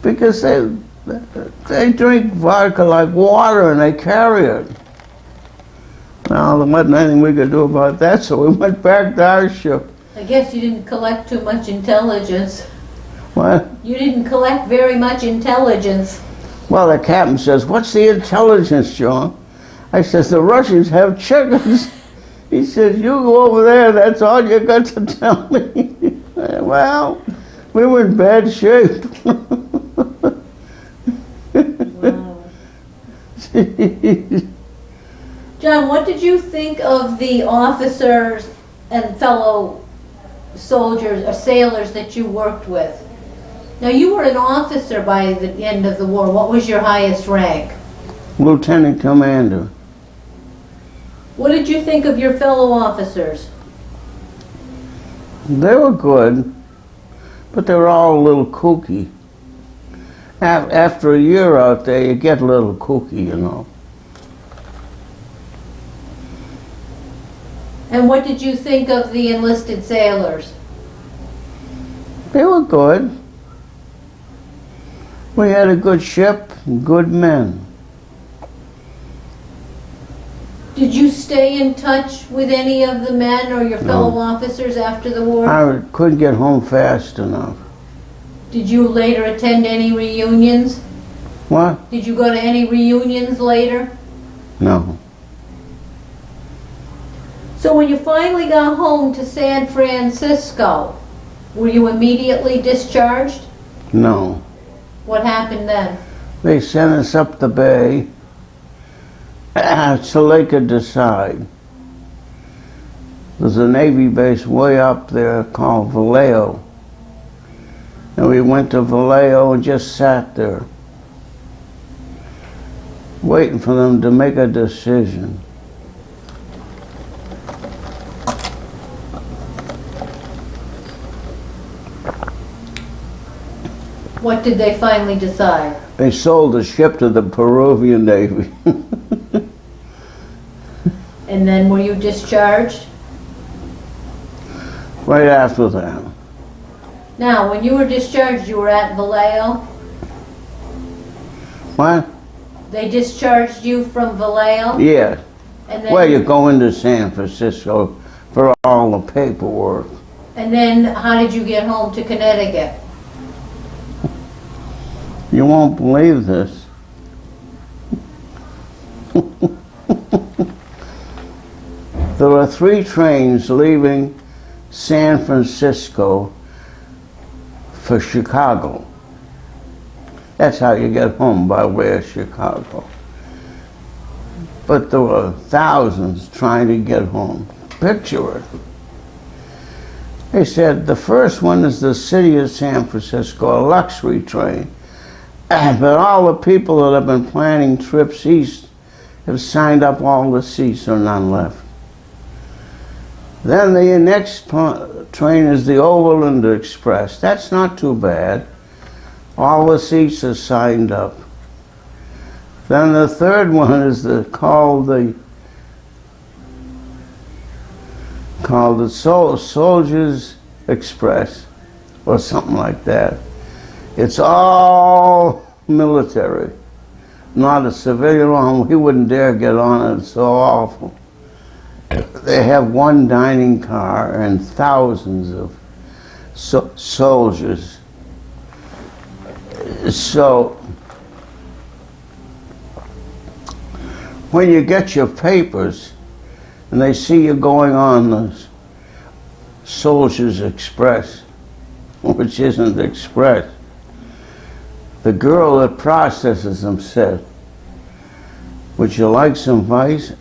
Because they drink vodka like water and they carry it. Now, there wasn't anything we could do about that, so we went back to our ship. I guess you didn't collect too much intelligence. What? You didn't collect very much intelligence. Well, the captain says, what's the intelligence, John? I says, the Russians have chickens. He says, you go over there, that's all you got to tell me. Well, we were in bad shape. Wow. John, what did you think of the officers and fellow soldiers or sailors that you worked with? Now, you were an officer by the end of the war. What was your highest rank? Lieutenant Commander. What did you think of your fellow officers? They were good, but they were all a little kooky. After a year out there, you get a little kooky, you know. And what did you think of the enlisted sailors? They were good. We had a good ship, good men. Did you stay in touch with any of the men or your fellow officers after the war? I couldn't get home fast enough. Did you later attend any reunions? What? Did you go to any reunions later? No. So when you finally got home to San Francisco, were you immediately discharged? No. What happened then? They sent us up the bay so they could decide. There's a Navy base way up there called Vallejo. And we went to Vallejo and just sat there, waiting for them to make a decision. What did they finally decide? They sold the ship to the Peruvian Navy. And then were you discharged? Right after that. Now, when you were discharged, you were at Vallejo? What? They discharged you from Vallejo? Yeah. And then, Well, you go into San Francisco for all the paperwork. And then how did you get home to Connecticut? You won't believe this. There were 3 trains leaving San Francisco for Chicago. That's how you get home, by way of Chicago. But there were thousands trying to get home. Picture it. They said the first one is the city of San Francisco, a luxury train. But all the people that have been planning trips east have signed up all the seats, or none left. Then the next train is the Overland Express. That's not too bad. All the seats are signed up. Then the third one is called the Soldiers Express, or something like that. It's all military, not a civilian one. We wouldn't dare get on it. It's so awful. They have one dining car and thousands of soldiers. So when you get your papers and they see you going on the Soldiers Express, which isn't express, the girl that processes them said, "Would you like some advice?"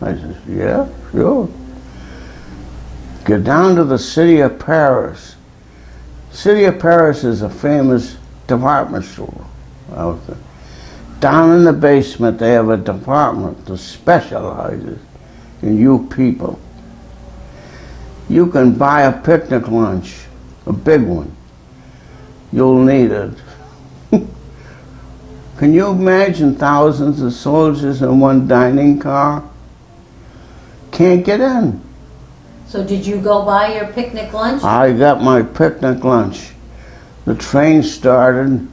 I said, "Yeah, sure." Go down to the city of Paris. City of Paris is a famous department store out there. Down in the basement, they have a department that specializes in you people. You can buy a picnic lunch, a big one. You'll need it. Can you imagine thousands of soldiers in one dining car? Can't get in. So did you go buy your picnic lunch? I got my picnic lunch. The train started.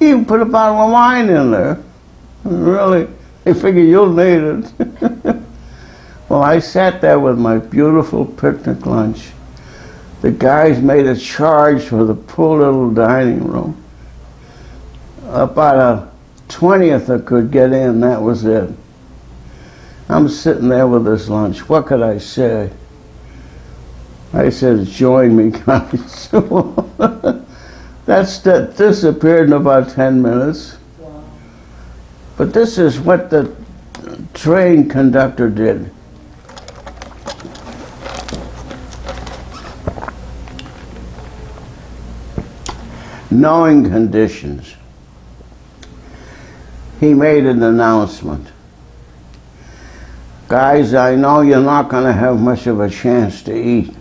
You even put a bottle of wine in there. Really, they figure you'll need it. Well, I sat there with my beautiful picnic lunch. The guys made a charge for the poor little dining room. About a 20th that could get in, that was it. I'm sitting there with this lunch. What could I say? I said, "Join me, guys." That disappeared in about 10 minutes. Wow. But this is what the train conductor did. Knowing conditions, he made an announcement. "Guys, I know you're not going to have much of a chance to eat.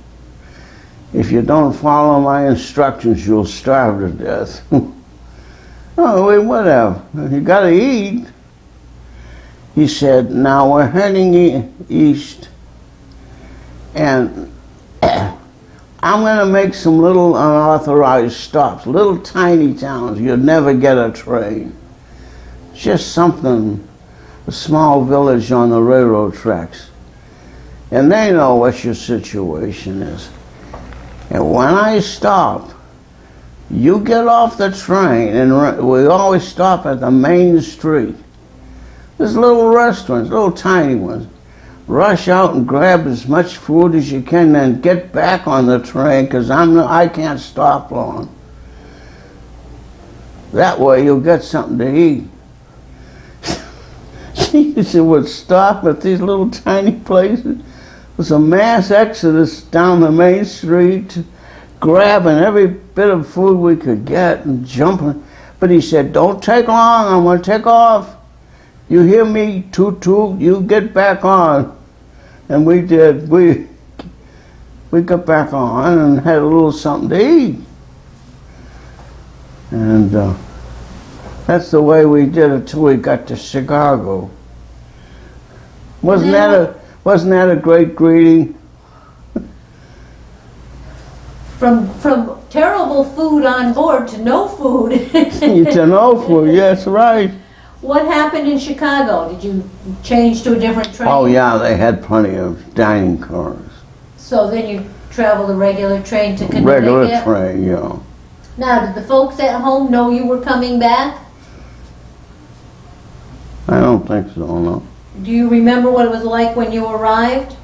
If you don't follow my instructions, you'll starve to death." Oh, wait, whatever. You got to eat. He said, "Now we're heading east, and I'm going to make some little unauthorized stops, little tiny towns. You'd never get a train. Just something, a small village on the railroad tracks. And they know what your situation is. And when I stop, you get off the train, and we always stop at the main street. There's little restaurants, little tiny ones. Rush out and grab as much food as you can, then get back on the train, because I can't stop long. That way you'll get something to eat." He said, "We'd stop at these little tiny places. There's a mass exodus down the main street, grabbing every bit of food we could get and jumping." But he said, "Don't take long, I'm going to take off. You hear me, toot toot, you get back on." And we did. We got back on and had a little something to eat. And that's the way we did it till we got to Chicago. Wasn't that a great greeting? From terrible food on board to no food. To no food, yes, right. What happened in Chicago? Did you change to a different train? Oh yeah, they had plenty of dining cars. So then you traveled a regular train to Connecticut? Regular train, yeah. Now, did the folks at home know you were coming back? I don't think so, no. Do you remember what it was like when you arrived?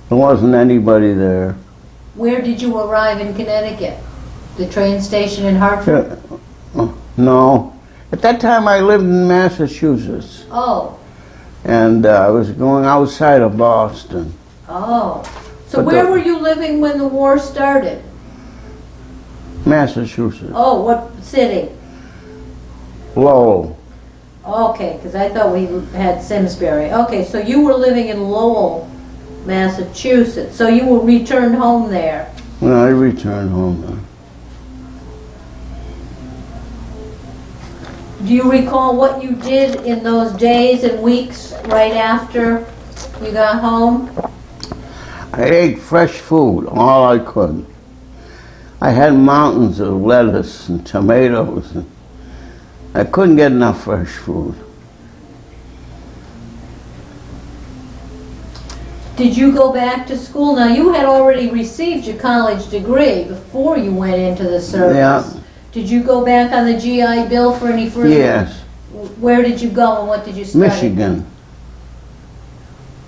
There wasn't anybody there. Where did you arrive in Connecticut? The train station in Hartford? No. At that time I lived in Massachusetts. Oh, And I was going outside of Boston. oh. So But where were you living when the war started? Massachusetts. Oh, what city? Lowell. Okay, because I thought we had Simsbury. Okay, so you were living in Lowell, Massachusetts. So you were returned home there. When I returned home then. Do you recall what you did in those days and weeks right after you got home? I ate fresh food, all I could. I had mountains of lettuce and tomatoes. And I couldn't get enough fresh food. Did you go back to school? Now, you had already received your college degree before you went into the service. Yeah. Did you go back on the GI Bill for any further? Yes. Where did you go and what did you study? Michigan.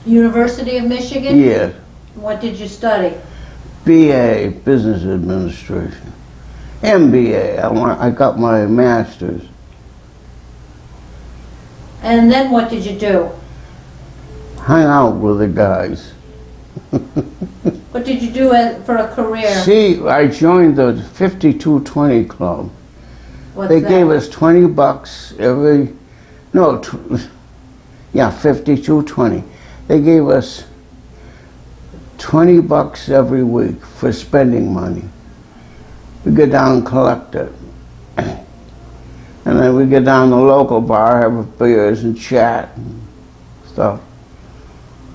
University of Michigan? Yes. What did you study? BA, Business Administration. MBA, I got my master's. And then what did you do? Hung out with the guys. What did you do for a career? See, I joined the 5220 Club. What's They that? gave us $20 every, no, yeah, 5220. They gave us $20 every week for spending money. We go down and collect it. And then we get down to the local bar, have beers and chat and stuff.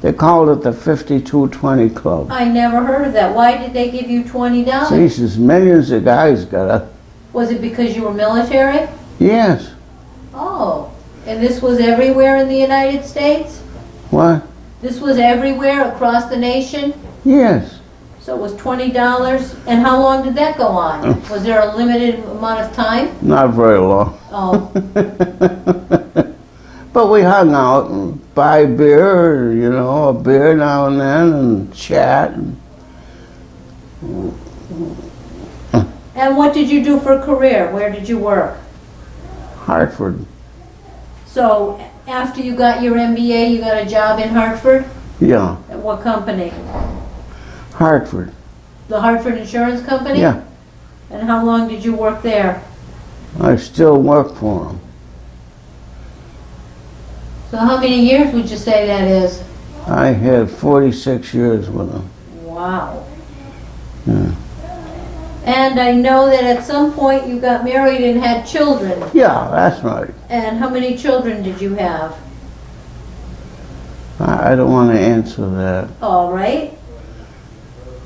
They called it the 5220 Club. I never heard of that. Why did they give you $20? Jesus, millions of guys got it. Was it because you were military? Yes. Oh, and this was everywhere in the United States? What? This was everywhere across the nation? Yes. So it was $20, and how long did that go on? Was there a limited amount of time? Not very long. Oh, But we hung out and buy beer, you know, a beer now and then, and chat. and what did you do for a career? Where did you work? Hartford. So after you got your MBA, you got a job in Hartford? Yeah, At what company? Hartford. The Hartford Insurance Company? Yeah, And how long did you work there? I still work for them. So how many years would you say that is? I had 46 years with them. Wow. Yeah. And I know that at some point you got married and had children. Yeah, that's right. And how many children did you have? I don't want to answer that. All right.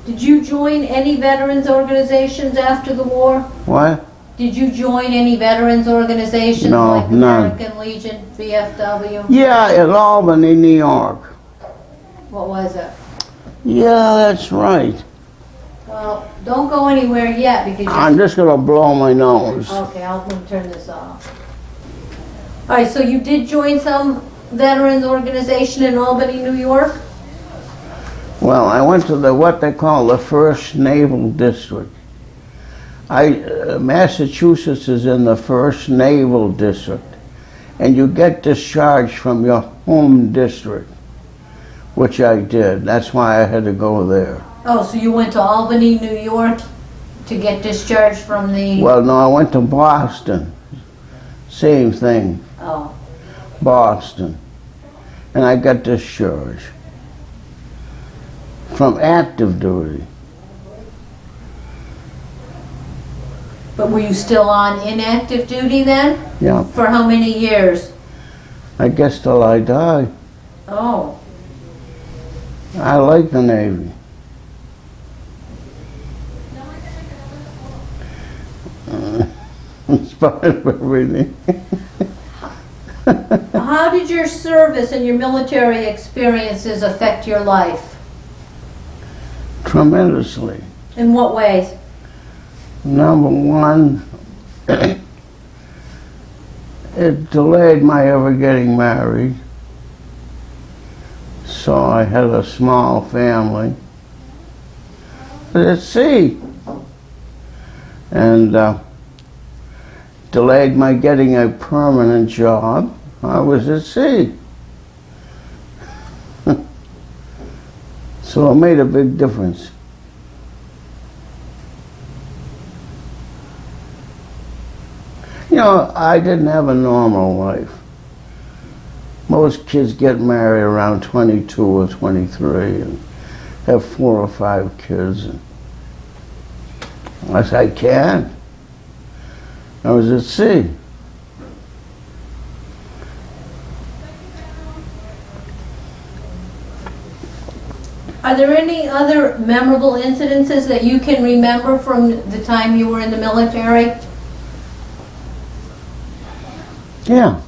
Did you join any veterans organizations after the war? What? Did you join any veterans organizations No, like none. American Legion, VFW? Yeah, in Albany, New York. What was it? Yeah, that's right. Well, don't go anywhere yet because I'm just going to blow my nose. Okay, I'm going to turn this off. All right, so you did join some veterans organization in Albany, New York? Well, I went to what they call the 1st Naval District. Massachusetts is in the 1st Naval District, and you get discharged from your home district, which I did. That's why I had to go there. Oh, so you went to Albany, New York to get discharged from the... Well, no, I went to Boston. Same thing, Oh, Boston. And I got discharged from active duty. but were you still on inactive duty then? Yeah, For how many years? I guess till I die. Oh, I like the Navy. In spite of everything. how did your service and your military experiences affect your life? Tremendously. In what ways? Number one, it delayed my ever getting married. So I had a small family. But at sea. And delayed my getting a permanent job, I was at sea. So it made a big difference. You know, I didn't have a normal life. Most kids get married around 22 or 23 and have 4 or 5 kids. And I said, I can't. I was at sea. Are there any other memorable incidences that you can remember from the time you were in the military? Yeah.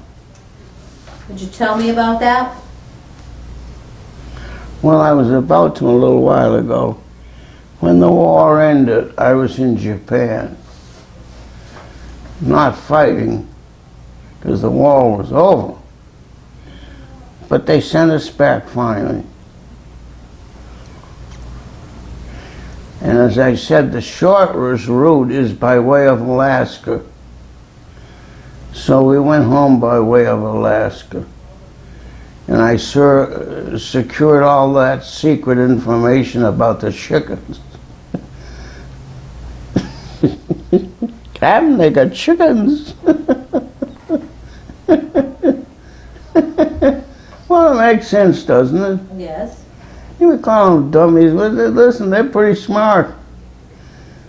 Could you tell me about that? Well, I was about to a little while ago. When the war ended, I was in Japan. Not fighting, because the war was over. But they sent us back finally. And as I said, the shortest route is by way of Alaska. So we went home by way of Alaska. And I secured all that secret information about the chickens. Captain, they got chickens. Well, it makes sense, doesn't it? Yes. You would call them dummies. Listen, they're pretty smart.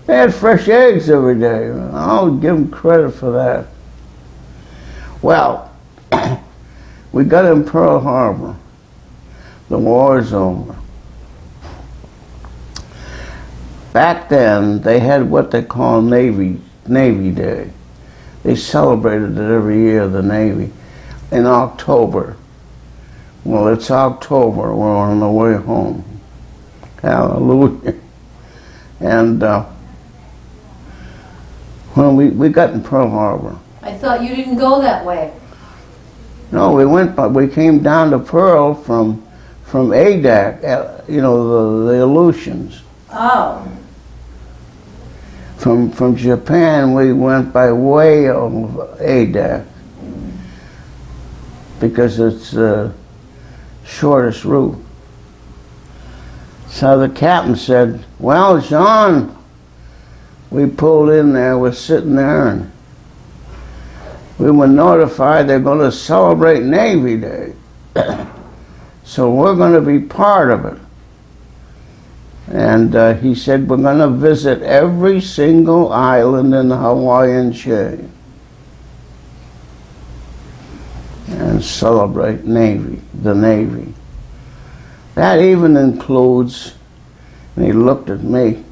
They had fresh eggs every day. I'll give them credit for that. Well, we got in Pearl Harbor. The war's over. Back then, they had what they call Navy Day. They celebrated it every year, the Navy, in October. Well, it's October. We're on the way home. Hallelujah. And when we got in Pearl Harbor. I thought you didn't go that way. No, we came down to Pearl from ADAC, you know, the Aleutians. Oh. From Japan, we went by way of ADAC because it's the shortest route. So the captain said, well, John, we pulled in there, we're sitting there, and we were notified they're going to celebrate Navy Day. So we're going to be part of it. And he said, we're going to visit every single island in the Hawaiian chain and celebrate the Navy. That even includes, and he looked at me,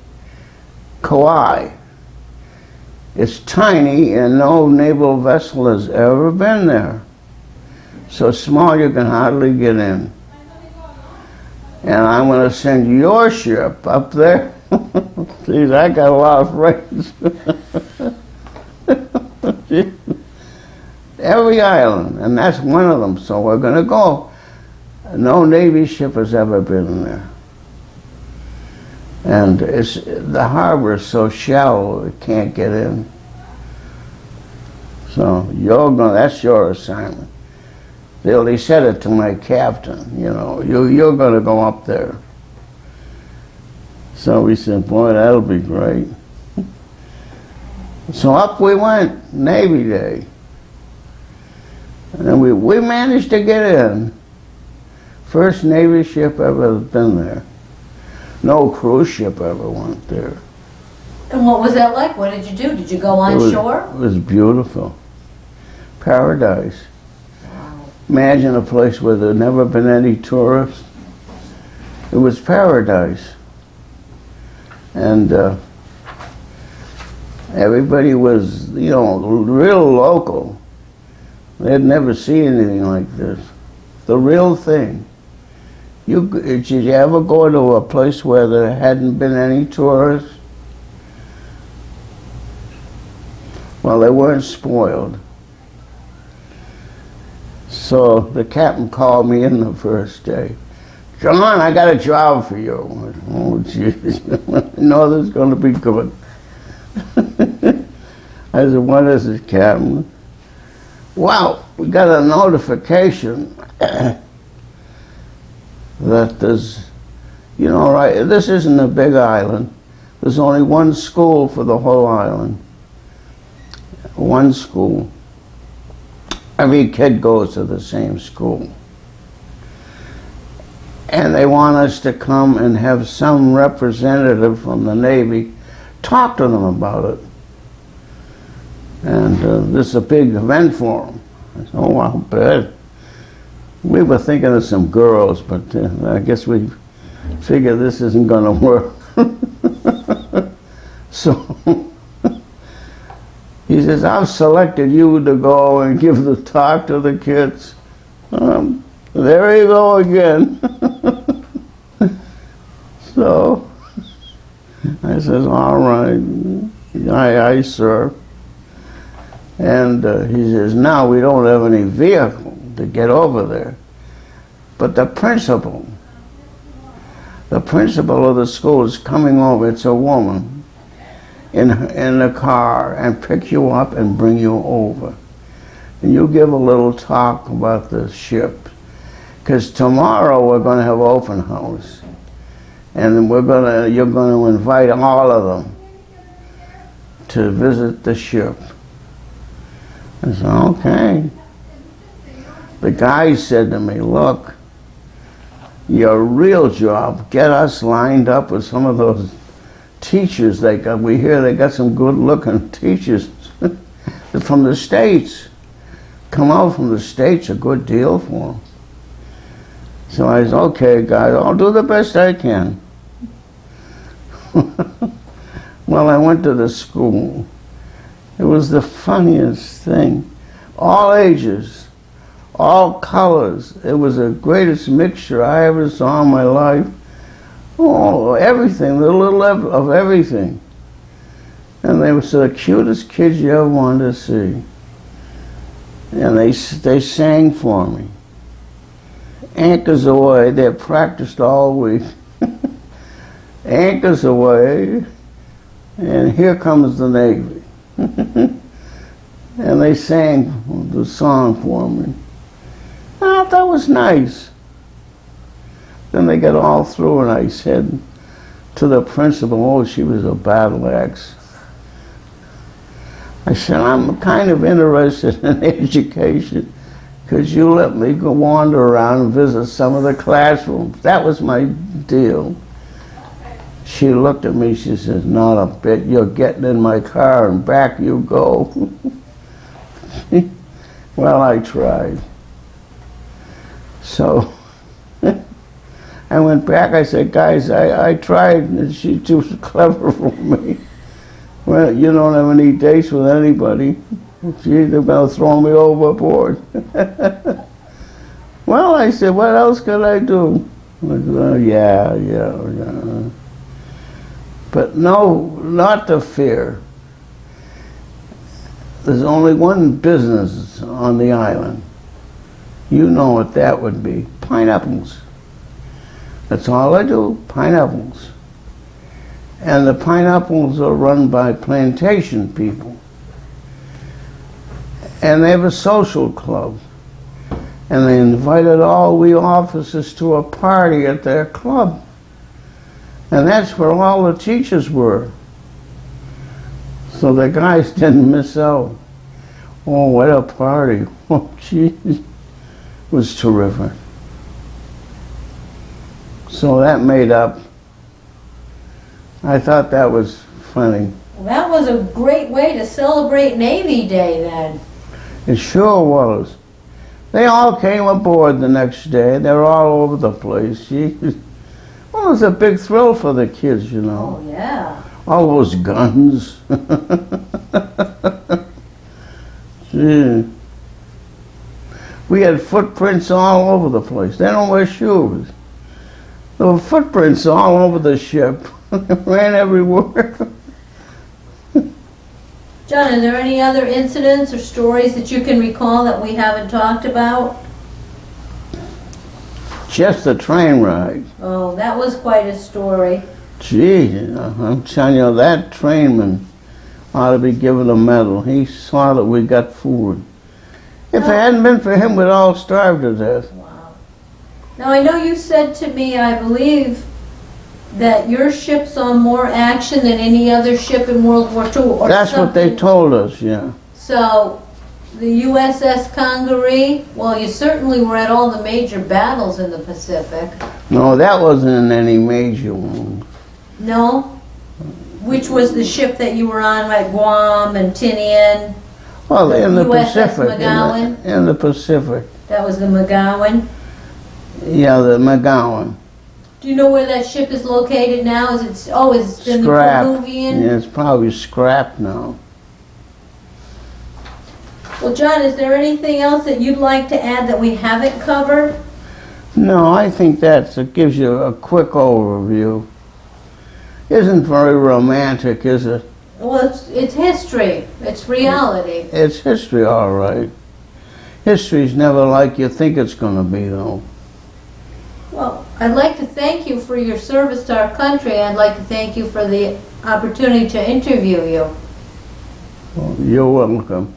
Kauai. It's tiny and no naval vessel has ever been there. So small you can hardly get in. And I'm going to send your ship up there. Geez, I got a lot of friends. Every island, and that's one of them. So we're going to go. No Navy ship has ever been there. And the harbor is so shallow it can't get in. So that's your assignment. He said it to my captain, you know, you're going to go up there. So we said, boy, that'll be great. So up we went, Navy Day. And we managed to get in. First Navy ship ever been there. No cruise ship ever went there. And what was that like? What did you do? Did you go on shore? It was beautiful. Paradise. Imagine a place where there had never been any tourists. It was paradise. And everybody was, you know, real local. They'd never seen anything like this. The real thing. Did you ever go to a place where there hadn't been any tourists? Well, they weren't spoiled. So the captain called me in the first day. John, I got a job for you. I went, oh, jeez. I know this is going to be good. I said, what is it, Captain? Well, we got a notification that there's, you know, right, this isn't a big island. There's only one school for the whole island. One school. Every kid goes to the same school. And they want us to come and have some representative from the Navy talk to them about it. And this is a big event for them. I said, oh, I'll bet. We were thinking of some girls, but I guess we figure this isn't going to work. So he says, I've selected you to go and give the talk to the kids. There you go again. So I says, all right, aye, sir. And he says, now we don't have any vehicle to get over there. But the principal of the school is coming over. It's a woman in the car and pick you up and bring you over. And you give a little talk about the ship. Because tomorrow we're going to have open house. And you're going to invite all of them to visit the ship. I said, okay. The guy said to me, look, your real job, get us lined up with some of those teachers they got. We hear they got some good looking teachers from the States. Come out from the States, a good deal for them. So I said, okay, guys, I'll do the best I can. Well, I went to the school. It was the funniest thing. All ages, all colors. It was the greatest mixture I ever saw in my life. Oh, everything, the little of everything. And they were the cutest kids you ever wanted to see. And they sang for me. Anchors away, they practiced all week. Anchors away, and here comes the Navy. And they sang the song for me. Oh, that was nice. Then they got all through and I said to the principal, oh, she was a battle axe. I said, I'm kind of interested in education. Could you let me go wander around and visit some of the classrooms? That was my deal. She looked at me, she says, not a bit, you're getting in my car and back you go. Well, I tried. So I went back, I said, guys, I tried, and she's too clever for me. Well, you don't have any dates with anybody. She's going to throw me overboard. Well, I said, what else could I do? I said, well, yeah. But no, not to fear. There's only one business on the island. You know what that would be. Pineapples. That's all I do, pineapples. And the pineapples are run by plantation people. And they have a social club. And they invited all we officers to a party at their club. And that's where all the teachers were. So the guys didn't miss out. Oh, what a party. Oh, geez. It was terrific. So that made up. I thought that was funny. Well, that was a great way to celebrate Navy Day then. It sure was. They all came aboard the next day. They were all over the place. Well, it was a big thrill for the kids, you know. Oh, yeah. All those guns. Yeah. We had footprints all over the place. They don't wear shoes. There were footprints all over the ship. They ran everywhere. John, are there any other incidents or stories that you can recall that we haven't talked about? Just the train ride. Oh, that was quite a story. Gee, I'm telling you, that trainman ought to be given a medal. He saw that we got food. If it hadn't been for him, we'd all starved to death. Wow. Now, I know you said to me, I believe, that your ship saw more action than any other ship in World War II, or That's what they something. told us, yeah. So, the USS Congaree, well, you certainly were at all the major battles in the Pacific. No, that wasn't in any major one. No? Which was the ship that you were on, like Guam and Tinian? Well, The in the USS Pacific. McGowan? In the Pacific. That was the McGowan. Yeah, the McGowan. Do you know where that ship is located now? Is it, oh, it's in the Scrap. Peruvian? Yeah, it's probably scrapped now. Well, John, is there anything else that you'd like to add that we haven't covered? No, I think it gives you a quick overview. Isn't very romantic, is it? Well, it's history. It's reality. It's history, all right. History's never like you think it's going to be, though. Well, I'd like to thank you for your service to our country. I'd like to thank you for the opportunity to interview you. Well, you're welcome.